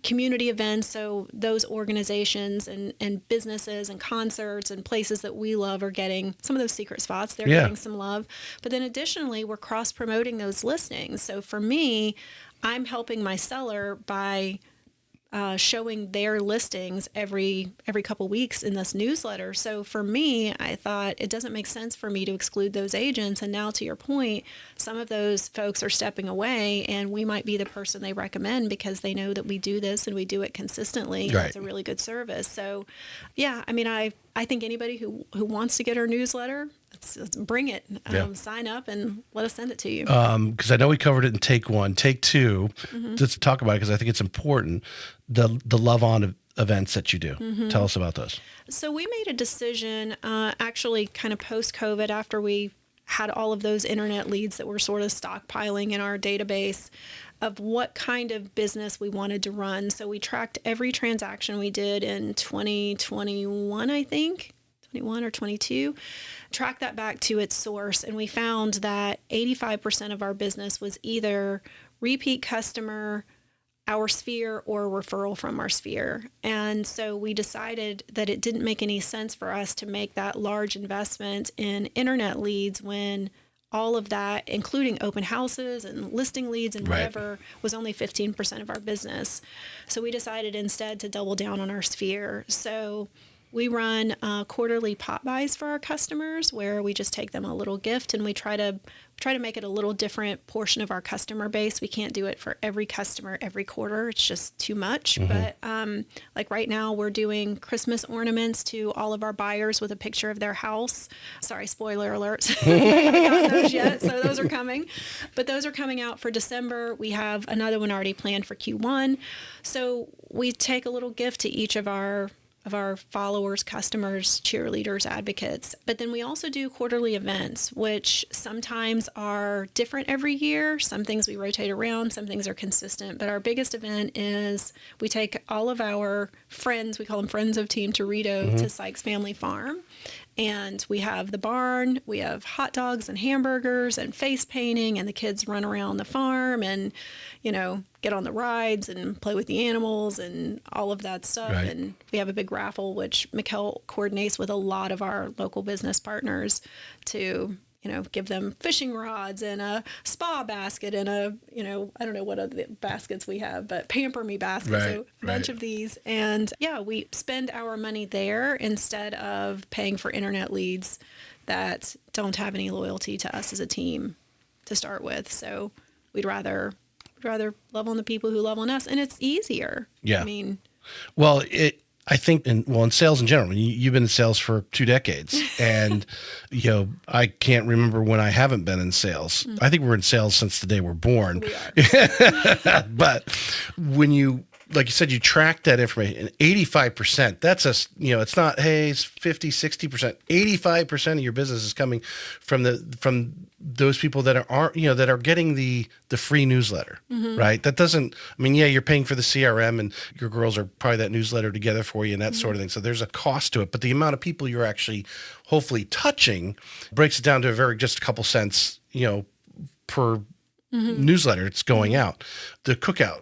community events. So those organizations and businesses and concerts and places that we love are getting some of those secret spots. They're getting some love. But then additionally, we're cross promoting those listings. So for me, I'm helping my seller by showing their listings every couple weeks in this newsletter. So for me, I thought it doesn't make sense for me to exclude those agents. And now, to your point, some of those folks are stepping away, and we might be the person they recommend because they know that we do this and we do it consistently. And it's a really good service. So, yeah, I mean, I think anybody who wants to get our newsletter, let's bring it. Sign up and let us send it to you. Because I know we covered it in take one. Take two, let's talk about it, because I think it's important. The love on events that you do. Tell us about those. So we made a decision, actually kind of post-COVID, after we had all of those internet leads that were sort of stockpiling in our database, of what kind of business we wanted to run. So we tracked every transaction we did in 2021, I think. 21 or 22, track that back to its source. And we found that 85% of our business was either repeat customer, our sphere, or referral from our sphere. And so we decided that it didn't make any sense for us to make that large investment in internet leads when all of that, including open houses and listing leads and whatever, was only 15% of our business. So we decided instead to double down on our sphere. So we run quarterly pop buys for our customers, where we just take them a little gift, and we try to make it a little different portion of our customer base. We can't do it for every customer every quarter. It's just too much. But like right now, we're doing Christmas ornaments to all of our buyers with a picture of their house. Sorry, spoiler alert. We haven't gotten those yet, so those are coming. But those are coming out for December. We have another one already planned for Q1. So we take a little gift to each of our followers, customers, cheerleaders, advocates. But then we also do quarterly events, which sometimes are different every year. Some things we rotate around, some things are consistent. But our biggest event is we take all of our friends, we call them friends of Team Territo, to Sykes Family Farm. And we have the barn, we have hot dogs and hamburgers and face painting, and the kids run around the farm and, get on the rides and play with the animals and all of that stuff. Right. And we have a big raffle, which Mikkel coordinates with a lot of our local business partners to, give them fishing rods and a spa basket and a, I don't know what other baskets we have, but Pamper Me basket. Right, so a bunch of these. And we spend our money there instead of paying for internet leads that don't have any loyalty to us as a team to start with. So we'd rather love on the people who love on us, and it's easier. Yeah. I mean, I think in sales in general, you've been in sales for 2 decades, and I can't remember when I haven't been in sales. I think we're in sales since the day we're born. We are. But when you, like you said, you track that information, and 85%, that's it's not, hey, it's 50, 60%, 85% of your business is coming from those people that are getting the free newsletter, right? That doesn't, you're paying for the CRM, and your girls are probably that newsletter together for you and that sort of thing. So there's a cost to it, but the amount of people you're actually hopefully touching breaks it down to just a couple cents, per newsletter it's going out. The cookout,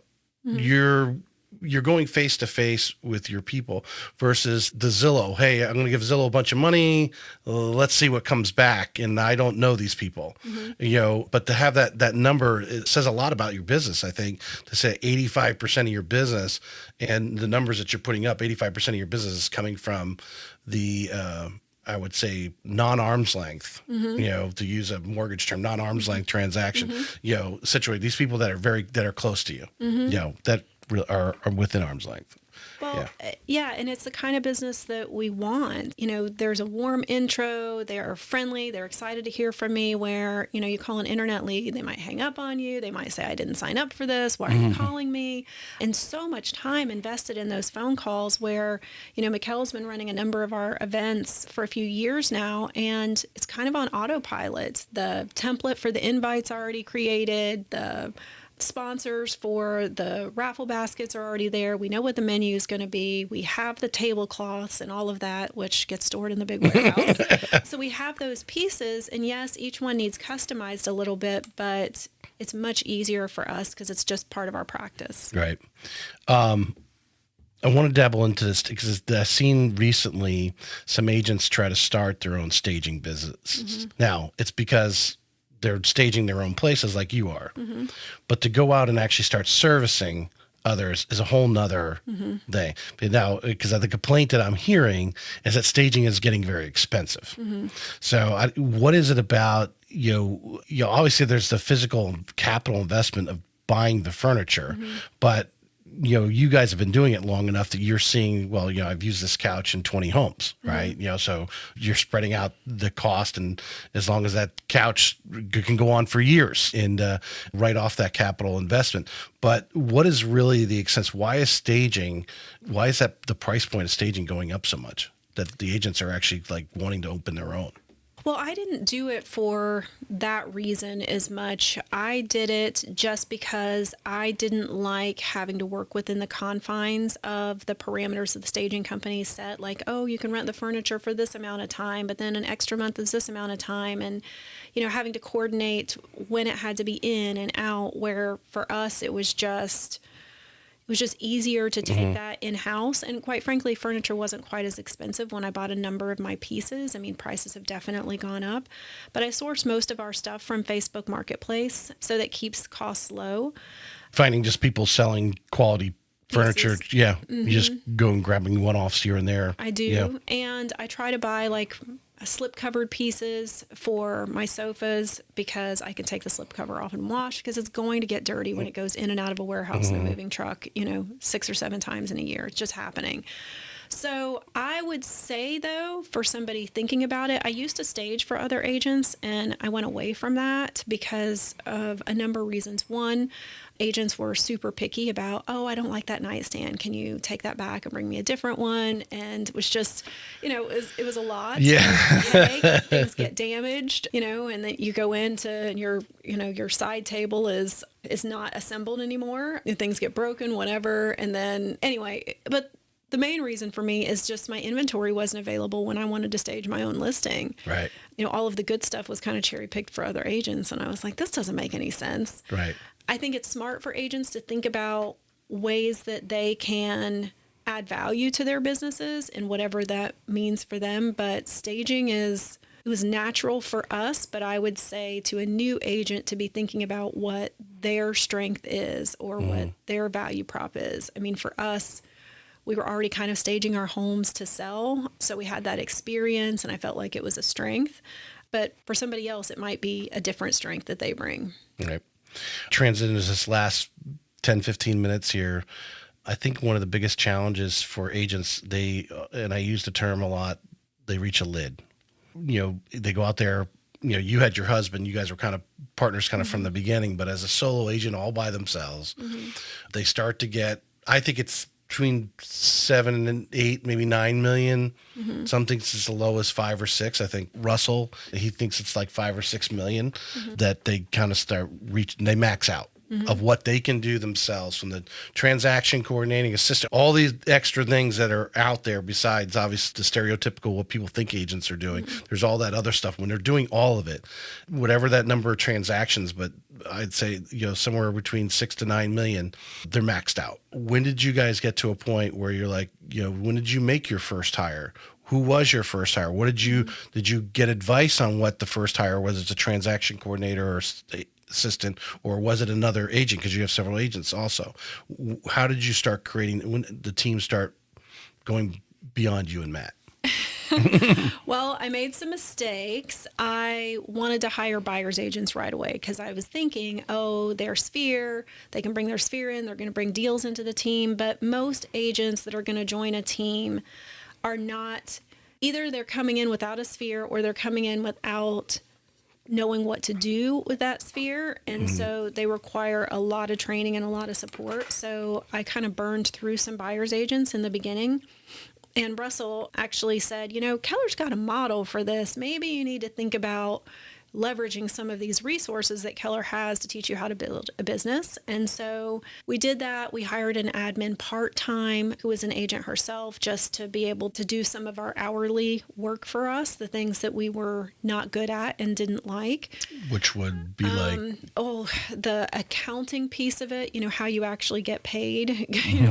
you're going face to face with your people versus the Zillow. Hey, I'm going to give Zillow a bunch of money. Let's see what comes back. And I don't know these people, but to have that number, it says a lot about your business. I think to say 85% of your business and the numbers that you're putting up, 85% of your business is coming from the, I would say non-arm's length, to use a mortgage term, non-arm's length transaction, situate these people that are close to you, that are within arm's length. Well, yeah, and it's the kind of business that we want. There's a warm intro. They are friendly. They're excited to hear from me where, you call an internet lead, they might hang up on you. They might say, I didn't sign up for this. Why are you calling me? And so much time invested in those phone calls where, Mikkel's been running a number of our events for a few years now, and it's kind of on autopilot. The template for the invite's already created. The sponsors for the raffle baskets are already there. We know what the menu is going to be. We have the tablecloths and all of that, which gets stored in the big warehouse. So we have those pieces, and yes, each one needs customized a little bit, but it's much easier for us because it's just part of our practice. Right. I want to dabble into this because I've seen recently some agents try to start their own staging business. Now, it's because they're staging their own places like you are. But to go out and actually start servicing others is a whole nother thing. But now, because the complaint that I'm hearing is that staging is getting very expensive. So what is it about, obviously there's the physical capital investment of buying the furniture, but you guys have been doing it long enough that you're seeing, well, I've used this couch in 20 homes, right? So you're spreading out the cost, and as long as that couch can go on for years and write off that capital investment. But what is really the expense? Why is that the price point of staging going up so much that the agents are actually like wanting to open their own? Well, I didn't do it for that reason as much. I did it just because I didn't like having to work within the confines of the parameters of the staging company set, like, oh, you can rent the furniture for this amount of time, but then an extra month is this amount of time. And, having to coordinate when it had to be in and out, where for us it was just easier to take that in-house. And quite frankly, furniture wasn't quite as expensive when I bought a number of my pieces. I mean, prices have definitely gone up. But I source most of our stuff from Facebook Marketplace, so that keeps costs low. Finding just people selling quality furniture. Pieces. Yeah. You just go and grabbing one-offs here and there. I do. Yeah. And I try to buy slip-covered pieces for my sofas because I can take the slip cover off and wash, because it's going to get dirty when it goes in and out of a warehouse in a moving truck, 6 or 7 times in a year. It's just happening. So I would say, though, for somebody thinking about it, I used to stage for other agents, and I went away from that because of a number of reasons. One, agents were super picky about, oh, I don't like that nightstand. Can you take that back and bring me a different one? And it was just, it was a lot. Yeah. Things get damaged, and then you go into and your side table is not assembled anymore. And things get broken, whatever. And then anyway, but the main reason for me is just my inventory wasn't available when I wanted to stage my own listing. Right. All of the good stuff was kind of cherry picked for other agents. And I was like, this doesn't make any sense. Right. I think it's smart for agents to think about ways that they can add value to their businesses and whatever that means for them. But staging it was natural for us, but I would say to a new agent to be thinking about what their strength is or what their value prop is. I mean, for us, we were already kind of staging our homes to sell, so we had that experience, and I felt like it was a strength. But for somebody else, it might be a different strength that they bring. Right. Transit into this last 10, 15 minutes here. I think one of the biggest challenges for agents, and I use the term a lot, they reach a lid. They go out there, you had your husband, you guys were kind of partners from the beginning, but as a solo agent all by themselves, they start to get, I think it's between 7 and 8, maybe 9 million. Some thinks it's as low as 5 or 6. I think Russell, he thinks it's like 5 or 6 million that they kind of start reaching, they max out. of what they can do themselves, from the transaction coordinating assistant, all these extra things that are out there besides obviously the stereotypical what people think agents are doing. There's all that other stuff. When they're doing all of it, whatever that number of transactions, but I'd say, somewhere between 6 to 9 million, they're maxed out. When did you guys get to a point where you're like, when did you make your first hire? Who was your first hire? What did you get advice on what the first hire was? It's a transaction coordinator or assistant, or was it another agent? Because you have several agents also. How did you start creating, when the team start going beyond you and Matt? Well, I made some mistakes. I wanted to hire buyer's agents right away because I was thinking, their sphere, they can bring their sphere in, they're going to bring deals into the team. But most agents that are going to join a team are not, either they're coming in without a sphere or they're coming in without knowing what to do with that sphere. And so they require a lot of training and a lot of support. So I kind of burned through some buyer's agents in the beginning. And Russell actually said, Keller's got a model for this. Maybe you need to think about leveraging some of these resources that Keller has to teach you how to build a business. And so we did that. We hired an admin part-time who was an agent herself, just to be able to do some of our hourly work for us, the things that we were not good at and didn't like. Which would be like? The accounting piece of it, how you actually get paid,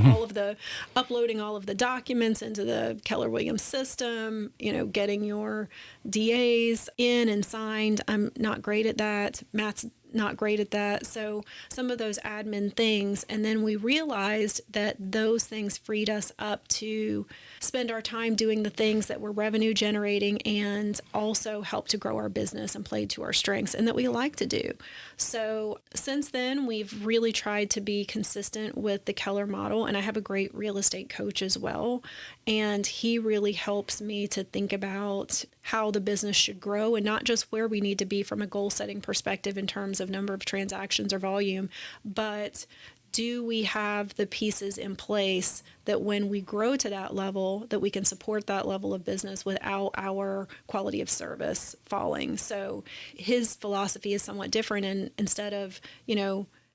all of the uploading all of the documents into the Keller Williams system, getting your DAs in and signed. I'm not great at that. Matt's not great at that. So some of those admin things. And then we realized that those things freed us up to spend our time doing the things that were revenue generating and also help to grow our business and play to our strengths and that we like to do. So since then, we've really tried to be consistent with the Keller model. And I have a great real estate coach as well. And he really helps me to think about how the business should grow and not just where we need to be from a goal setting perspective in terms of number of transactions or volume, but do we have the pieces in place that when we grow to that level, that we can support that level of business without our quality of service falling? So his philosophy is somewhat different. And instead of,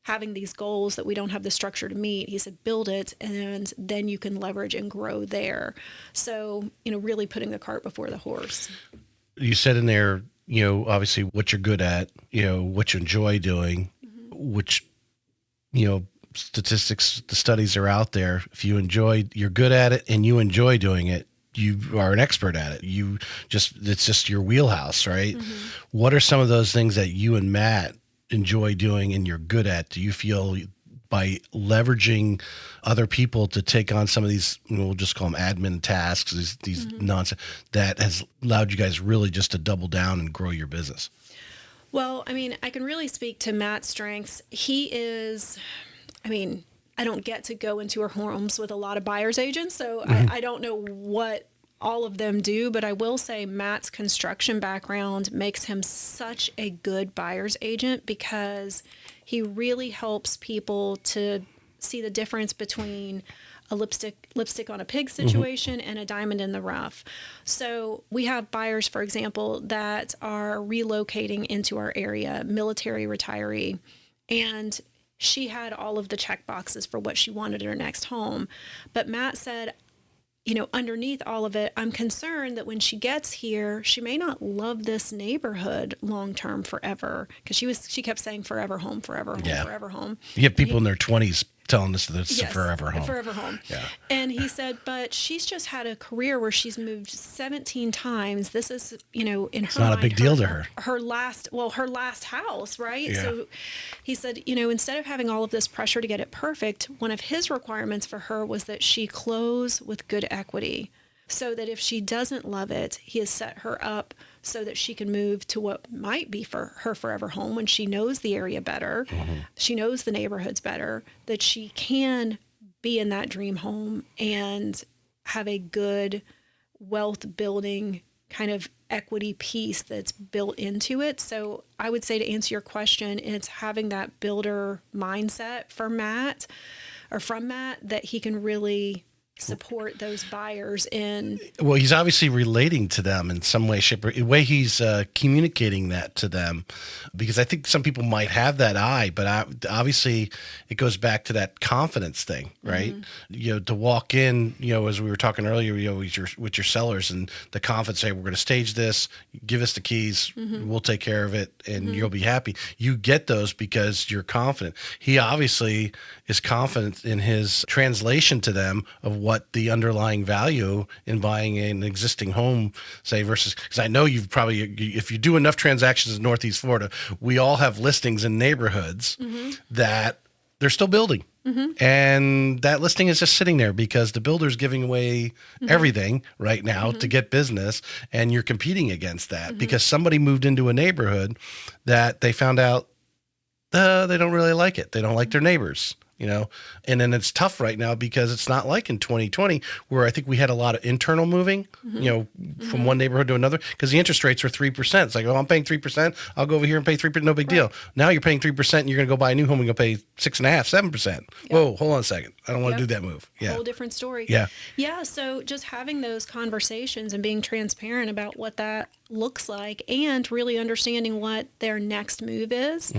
having these goals that we don't have the structure to meet, he said, build it, and then you can leverage and grow there. So, really putting the cart before the horse. You said in there, obviously what you're good at, what you enjoy doing, which, statistics, the studies are out there. If you're good at it and you enjoy doing it, you are an expert at it. It's just your wheelhouse, right? What are some of those things that you and Matt enjoy doing and you're good at? Do you feel by leveraging other people to take on some of these, we'll just call them admin tasks, these nonsense, that has allowed you guys really just to double down and grow your business? Well, I can really speak to Matt's strengths. He is, I don't get to go into our homes with a lot of buyer's agents, so I don't know what all of them do, but I will say Matt's construction background makes him such a good buyer's agent because he really helps people to see the difference between a lipstick on a pig situation and a diamond in the rough. So we have buyers, for example, that are relocating into our area, military retiree, and she had all of the check boxes for what she wanted in her next home. But Matt said, underneath all of it, I'm concerned that when she gets here, she may not love this neighborhood long-term forever. Because she kept saying forever home, forever home, forever home. You have people in their 20s telling us that it's a forever home. Forever home. Yeah. And he said, but she's just had a career where she's moved 17 times. This is, in her mind, it's not a big deal to her. Her last house, right? Yeah. So he said, instead of having all of this pressure to get it perfect, one of his requirements for her was that she close with good equity. So that if she doesn't love it, he has set her up so that she can move to what might be for her forever home when she knows the area better, she knows the neighborhoods better, that she can be in that dream home and have a good wealth building kind of equity piece that's built into it. So I would say, to answer your question, it's having that builder mindset from Matt, that he can really support those buyers in. Well, he's obviously relating to them in some way, shape, or the way he's communicating that to them, because I think some people might have that eye, but obviously it goes back to that confidence thing, right? To walk in, as we were talking earlier, with your sellers and the confidence, say, we're going to stage this, give us the keys, we'll take care of it, and you'll be happy. You get those because you're confident. He obviously is confident in his translation to them of what the underlying value in buying an existing home, say, versus, because I know you've probably, if you do enough transactions in Northeast Florida, we all have listings in neighborhoods that they're still building. And that listing is just sitting there because the builder's giving away everything right now to get business. And you're competing against that because somebody moved into a neighborhood that they found out they don't really like it. They don't like their neighbors. And then it's tough right now because it's not like in 2020 where I think we had a lot of internal moving, from one neighborhood to another because the interest rates were 3%. It's like, I'm paying 3%. I'll go over here and pay 3%. No big deal. Now you're paying 3% and you're going to go buy a new home and you're going to pay 6.5%, 7%. Yep. Whoa, hold on a second. I don't want to do that move. Yeah. Whole different story. Yeah. Yeah. So just having those conversations and being transparent about what that looks like and really understanding what their next move is.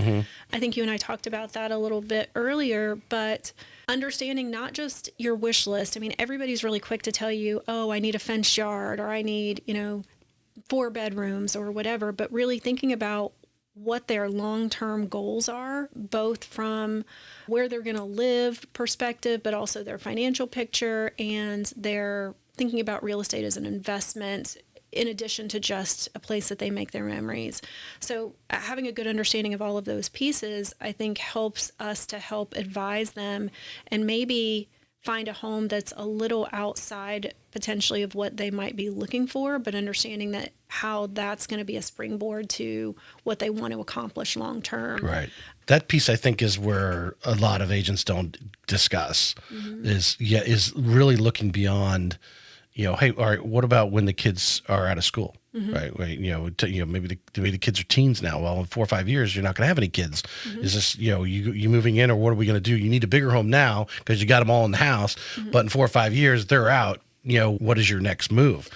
I think you and I talked about that a little bit earlier, but understanding not just your wish list. I mean, everybody's really quick to tell you, oh, I need a fenced yard or I need, 4 bedrooms or whatever, but really thinking about what their long-term goals are, both from where they're going to live perspective, but also their financial picture and their thinking about real estate as an investment in addition to just a place that they make their memories. So having a good understanding of all of those pieces, I think helps us to help advise them and maybe find a home that's a little outside potentially of what they might be looking for, but understanding that how that's going to be a springboard to what they want to accomplish long term. Right. That piece I think is where a lot of agents don't discuss is really looking beyond, hey, all right, what about when the kids are out of school, right? Maybe the kids are teens now. Well, in 4 or 5 years, you're not going to have any kids. Is this, you moving in, or what are we going to do? You need a bigger home now because you got them all in the house, but in 4 or 5 years, they're out. What is your next move?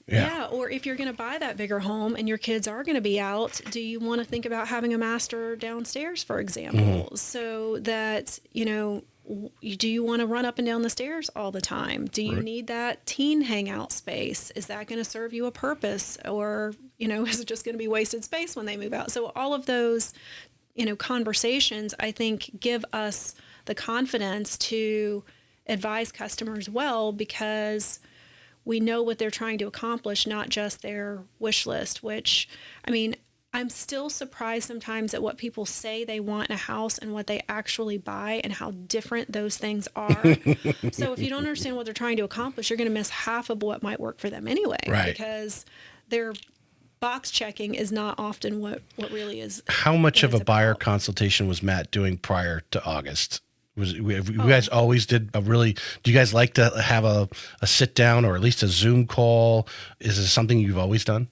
Yeah. Or if you're going to buy that bigger home and your kids are going to be out, do you want to think about having a master downstairs, for example, so that, do you want to run up and down the stairs all the time? Do you need that teen hangout space? Is that going to serve you a purpose? Or, is it just going to be wasted space when they move out? So all of those, conversations, I think, give us the confidence to advise customers well because we know what they're trying to accomplish, not just their wish list, which, I'm still surprised sometimes at what people say they want in a house and what they actually buy and how different those things are. So if you don't understand what they're trying to accomplish, you're going to miss half of what might work for them anyway. Right. Because their box checking is not often what really is. How much of a buyer consultation was Matt doing prior to August? You guys always did do you guys like to have a sit down or at least a Zoom call? Is this something you've always done?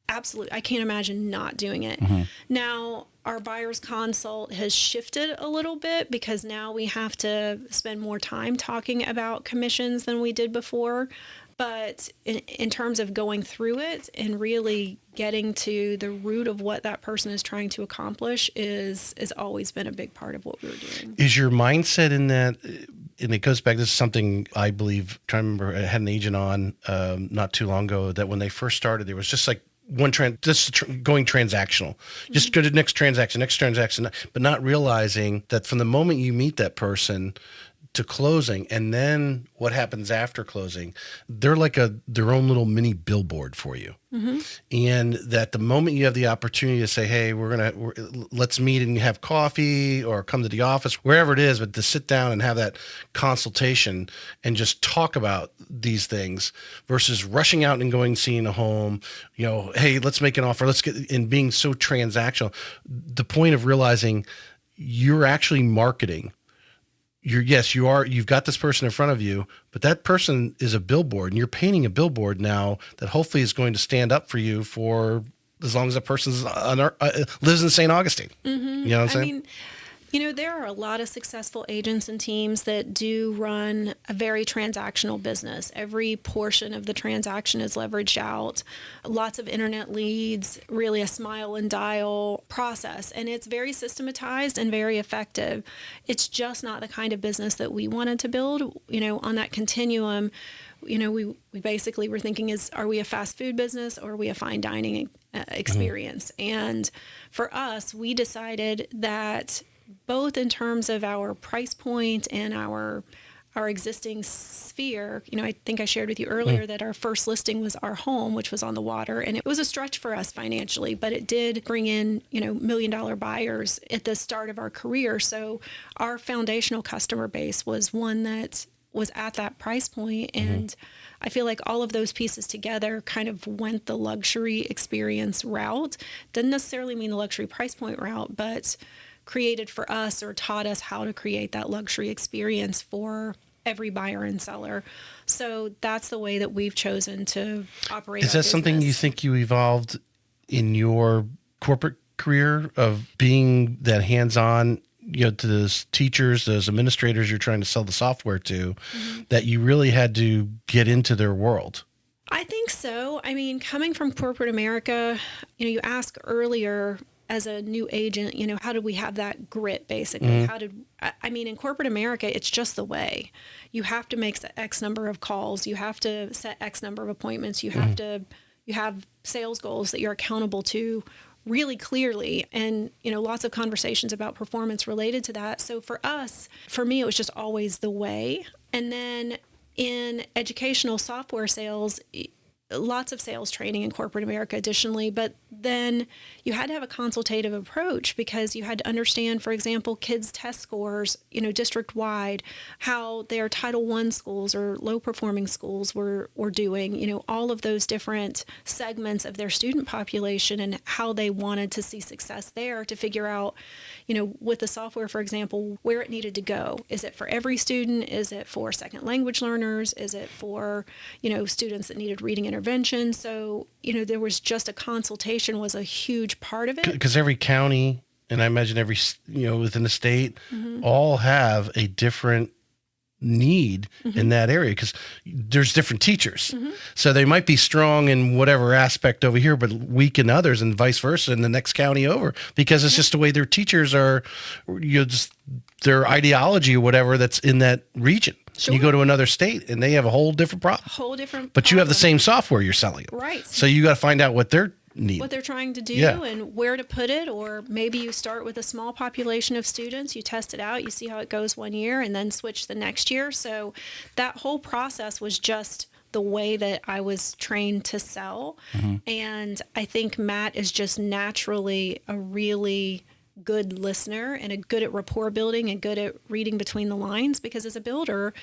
Absolutely. I can't imagine not doing it. Now, our buyer's consult has shifted a little bit because now we have to spend more time talking about commissions than we did before. But in terms of going through it and really getting to the root of what that person is trying to accomplish is always been a big part of what we were doing. Is your mindset in that, and it goes back, this is something I believe, I remember I had an agent on not too long ago that when they first started, there was just like going transactional, just go to next transaction, but not realizing that from the moment you meet that person to closing and then what happens after closing, they're like their own little mini billboard for you. And that the moment you have the opportunity to say, hey, let's meet and have coffee or come to the office, wherever it is, but to sit down and have that consultation and just talk about these things versus rushing out and going, seeing a home, hey, let's make an offer. And being so transactional, the point of realizing you're actually marketing. You've got this person in front of you, but that person is a billboard and you're painting a billboard now that hopefully is going to stand up for you for as long as that person lives in St. Augustine. You know what I'm saying? There are a lot of successful agents and teams that do run a very transactional business. Every portion of the transaction is leveraged out. Lots of internet leads, really a smile and dial process. And it's very systematized and very effective. It's just not the kind of business that we wanted to build. On that continuum, we basically were thinking are we a fast food business or are we a fine dining experience? And for us, we decided that both in terms of our price point and our existing sphere, I think I shared with you earlier that our first listing was our home, which was on the water, and it was a stretch for us financially, but it did bring in, $1 million buyers at the start of our career. So our foundational customer base was one that was at that price point, and I feel like all of those pieces together kind of went the luxury experience route. Doesn't necessarily mean the luxury price point route, but created for us or taught us how to create that luxury experience for every buyer and seller. So that's the way that we've chosen to operate. Is that something you think you evolved in your corporate career of being that hands-on, to those teachers, those administrators you're trying to sell the software to, that you really had to get into their world? I think so. Coming from corporate America, you asked earlier, as a new agent, how did we have that grit, basically? In corporate America, it's just the way. You have to make X number of calls. You have to set X number of appointments. You have sales goals that you're accountable to really clearly, and, lots of conversations about performance related to that. So for me, it was just always the way. And then in educational software sales, lots of sales training in corporate America additionally, but then you had to have a consultative approach because you had to understand, for example, kids' test scores, district-wide, how their Title I schools or low-performing schools were doing, all of those different segments of their student population and how they wanted to see success there to figure out, with the software, for example, where it needed to go. Is it for every student? Is it for second language learners? Is it for, students that needed reading intervention? So, there was just a consultation was a huge part of it. Because every county, and I imagine every, within the state, all have a different need in that area because there's different teachers. So they might be strong in whatever aspect over here, but weak in others, and vice versa in the next county over, because it's just the way their teachers are, just their ideology or whatever that's in that region. Sure. You go to another state and they have a whole different problem. But you have the same software you're selling them. Right. So you got to find out what they're need. What they're trying to do and where to put it, or maybe you start with a small population of students, you test it out, you see how it goes 1 year, and then switch the next year. So that whole process was just the way that I was trained to sell. And I think Matt is just naturally a really good listener and a good at rapport building and good at reading between the lines, because as a builder,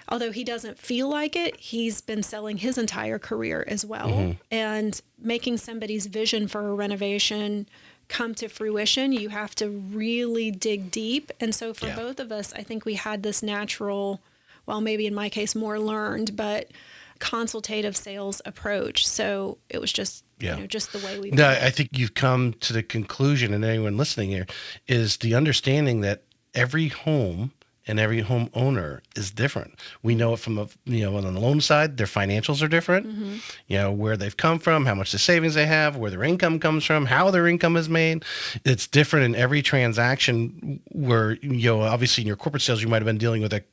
although he doesn't feel like it, he's been selling his entire career as well. And making somebody's vision for a renovation come to fruition, you have to really dig deep. And so for both of us, I think we had this natural, well, maybe in my case, more learned, but consultative sales approach. So it was just, just the way we No, I think you've come to the conclusion, and anyone listening here, is the understanding that every home and every homeowner is different. We know it from on the loan side, their financials are different. Where they've come from, how much the savings they have, where their income comes from, how their income is made. It's different in every transaction. Where obviously in your corporate sales, you might have been dealing with a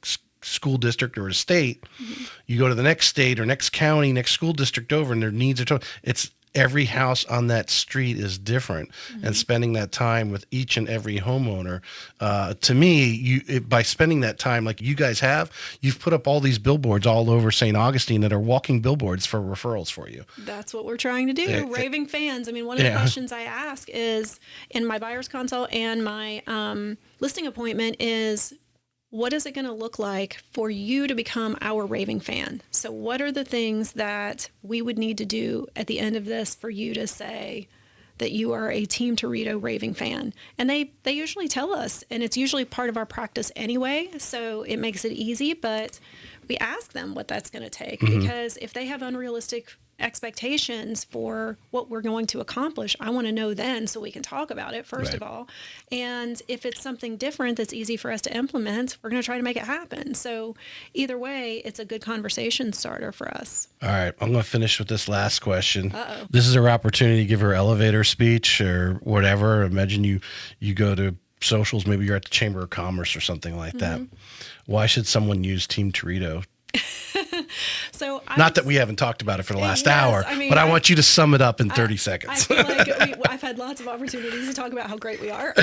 school district or a state. You go to the next state or next county, next school district over, and their needs are totally. It's every house on that street is different, and spending that time with each and every homeowner, to me, by spending that time like you guys have, you've put up all these billboards all over St. Augustine that are walking billboards for referrals for you. That's what we're trying to do. Raving fans. One of the questions I ask is in my buyer's consult and my listing appointment is, what is it going to look like for you to become our raving fan? So what are the things that we would need to do at the end of this for you to say that you are a Team Territo raving fan? And they usually tell us, and it's usually part of our practice anyway, so it makes it easy, but we ask them what that's going to take, because if they have unrealistic expectations for what we're going to accomplish. I want to know then so we can talk about it, first Right. of all. And if it's something different that's easy for us to implement, we're going to try to make it happen. So either way, it's a good conversation starter for us. All right. I'm going to finish with this last question. Uh-oh. This is our opportunity to give her elevator speech or whatever. Imagine you go to socials, maybe you're at the Chamber of Commerce or something like that. Why should someone use Team Territo? So Not that we haven't talked about it for the last Yes, hour, I mean, but I want you to sum it up in 30 I seconds. feel like I've had lots of opportunities to talk about how great we are.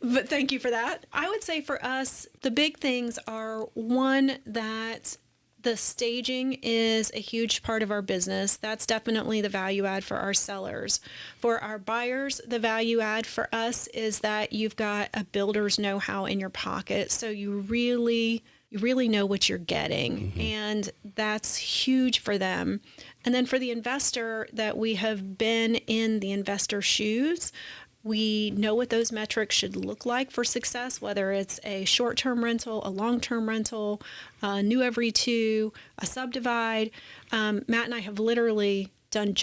But thank you for that. I would say for us, the big things are, one, that the staging is a huge part of our business. That's definitely the value add for our sellers. For our buyers, the value add for us is that you've got a builder's know-how in your pocket. So you really know what you're getting. And that's huge for them. And then for the investor, that we have been in the investor shoes. We know what those metrics should look like for success, whether it's a short-term rental, a long-term rental, new every two, a subdivide. Matt and I have literally done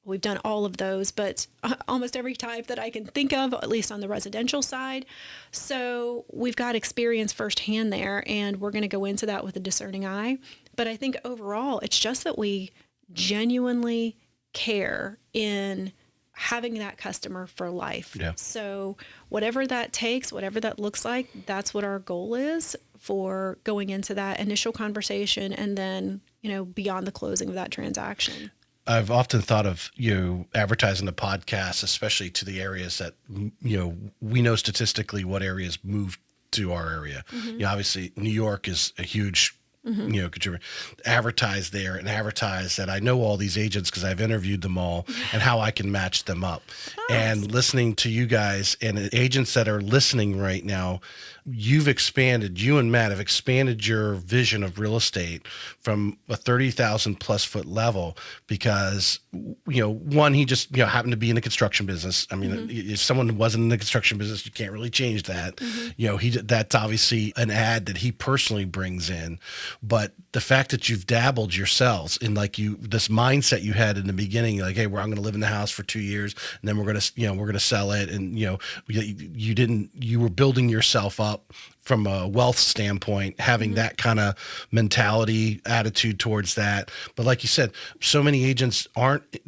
we've done all of those, but almost every type that I can think of, at least on the residential side. So we've got experience firsthand there, and we're going to go into that with a discerning eye. But I think overall, it's just that we genuinely care in having that customer for life. Yeah. So whatever that takes, whatever that looks like, that's what our goal is for going into that initial conversation and then, beyond the closing of that transaction. I've often thought of advertising the podcast, especially to the areas that we know statistically what areas move to our area. Obviously New York is a huge contributor. Advertise there and advertise that I know all these agents because I've interviewed them all and how I can match them up. And listening to you guys and agents that are listening right now, you and Matt have expanded your vision of real estate from a 30,000 plus foot level because, one, he just, happened to be in the construction business. I mean, if someone wasn't in the construction business, you can't really change that. That's obviously an ad that he personally brings in. But the fact that you've dabbled yourselves in this mindset you had in the beginning, like, hey, I'm going to live in the house for 2 years and then we're going to sell it. And, you were building yourself up from a wealth standpoint, having that kind of mentality, attitude towards that. But like you said, so many agents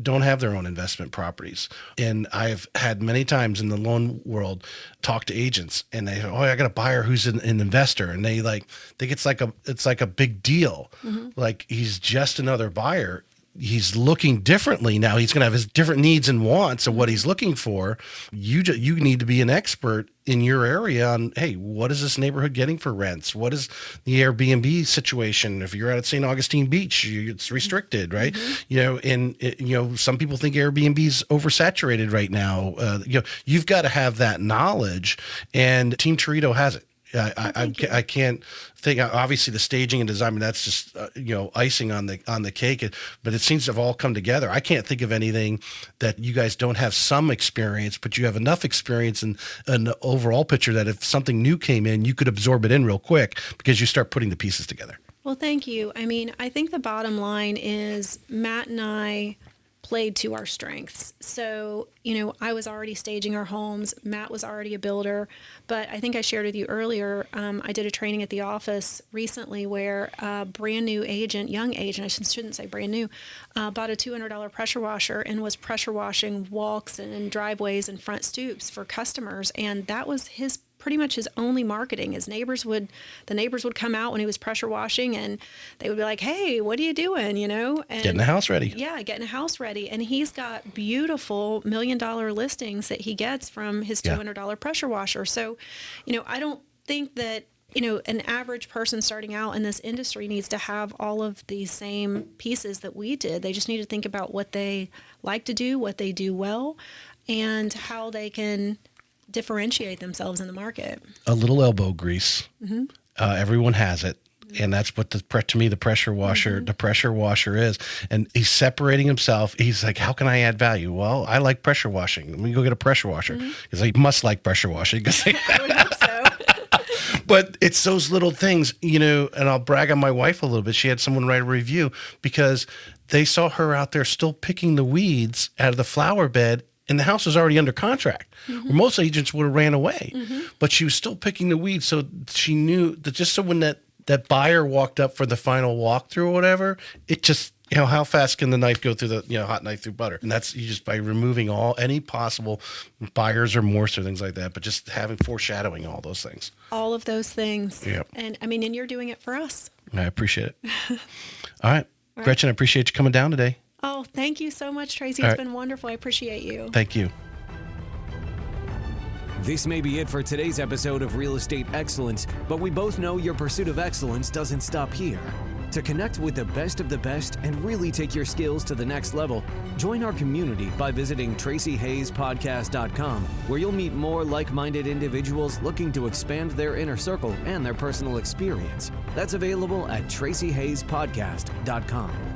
don't have their own investment properties. And I've had many times in the loan world talk to agents and they go, I got a buyer who's an investor. And they think it's like a big deal. Like he's just another buyer. He's looking differently now. He's going to have his different needs and wants of what he's looking for. You need to be an expert in your area on, hey, what is this neighborhood getting for rents? What is the Airbnb situation? If you're at St. Augustine Beach, it's restricted, right? Some people think Airbnb's oversaturated right now. You've got to have that knowledge, and Team Territo has it. I can't think. Obviously, the staging and design, that's just icing on the cake. But it seems to have all come together. I can't think of anything that you guys don't have some experience, but you have enough experience in an overall picture that if something new came in, you could absorb it in real quick because you start putting the pieces together. Well, thank you. I mean, I think the bottom line is Matt and I played to our strengths. So, I was already staging our homes. Matt was already a builder. But I think I shared with you earlier, I did a training at the office recently where a brand new agent, young agent, I shouldn't say brand new, bought a $200 pressure washer and was pressure washing walks and driveways and front stoops for customers. And that was pretty much his only marketing. The neighbors would come out when he was pressure washing and they would be like, hey, what are you doing? And getting the house ready. Yeah, getting a house ready. And he's got beautiful $1 million listings that he gets from his $200 pressure washer. So, I don't think that, an average person starting out in this industry needs to have all of the same pieces that we did. They just need to think about what they like to do, what they do well, and how they can differentiate themselves in the market. A little elbow grease. Everyone has it. And that's what to me, the pressure washer is. And he's separating himself. He's like, how can I add value? Well, I like pressure washing. Let me go get a pressure washer because he must like pressure washing. I would hope so. But it's those little things, and I'll brag on my wife a little bit. She had someone write a review because they saw her out there still picking the weeds out of the flower bed, and the house was already under contract. Where most agents would have ran away, but she was still picking the weeds. So she knew that just so when that buyer walked up for the final walkthrough or whatever, it just, how fast can the knife go through the, hot knife through butter? And that's you just by removing any possible buyer's remorse or things like that, but just having foreshadowing all those things. All of those things. Yep. And you're doing it for us. I appreciate it. All right. Gretchen, I appreciate you coming down today. Oh, thank you so much, Tracy. It's been wonderful. I appreciate you. Thank you. This may be it for today's episode of Real Estate Excellence, but we both know your pursuit of excellence doesn't stop here. To connect with the best of the best and really take your skills to the next level, join our community by visiting TracyHayesPodcast.com, where you'll meet more like-minded individuals looking to expand their inner circle and their personal experience. That's available at TracyHayesPodcast.com.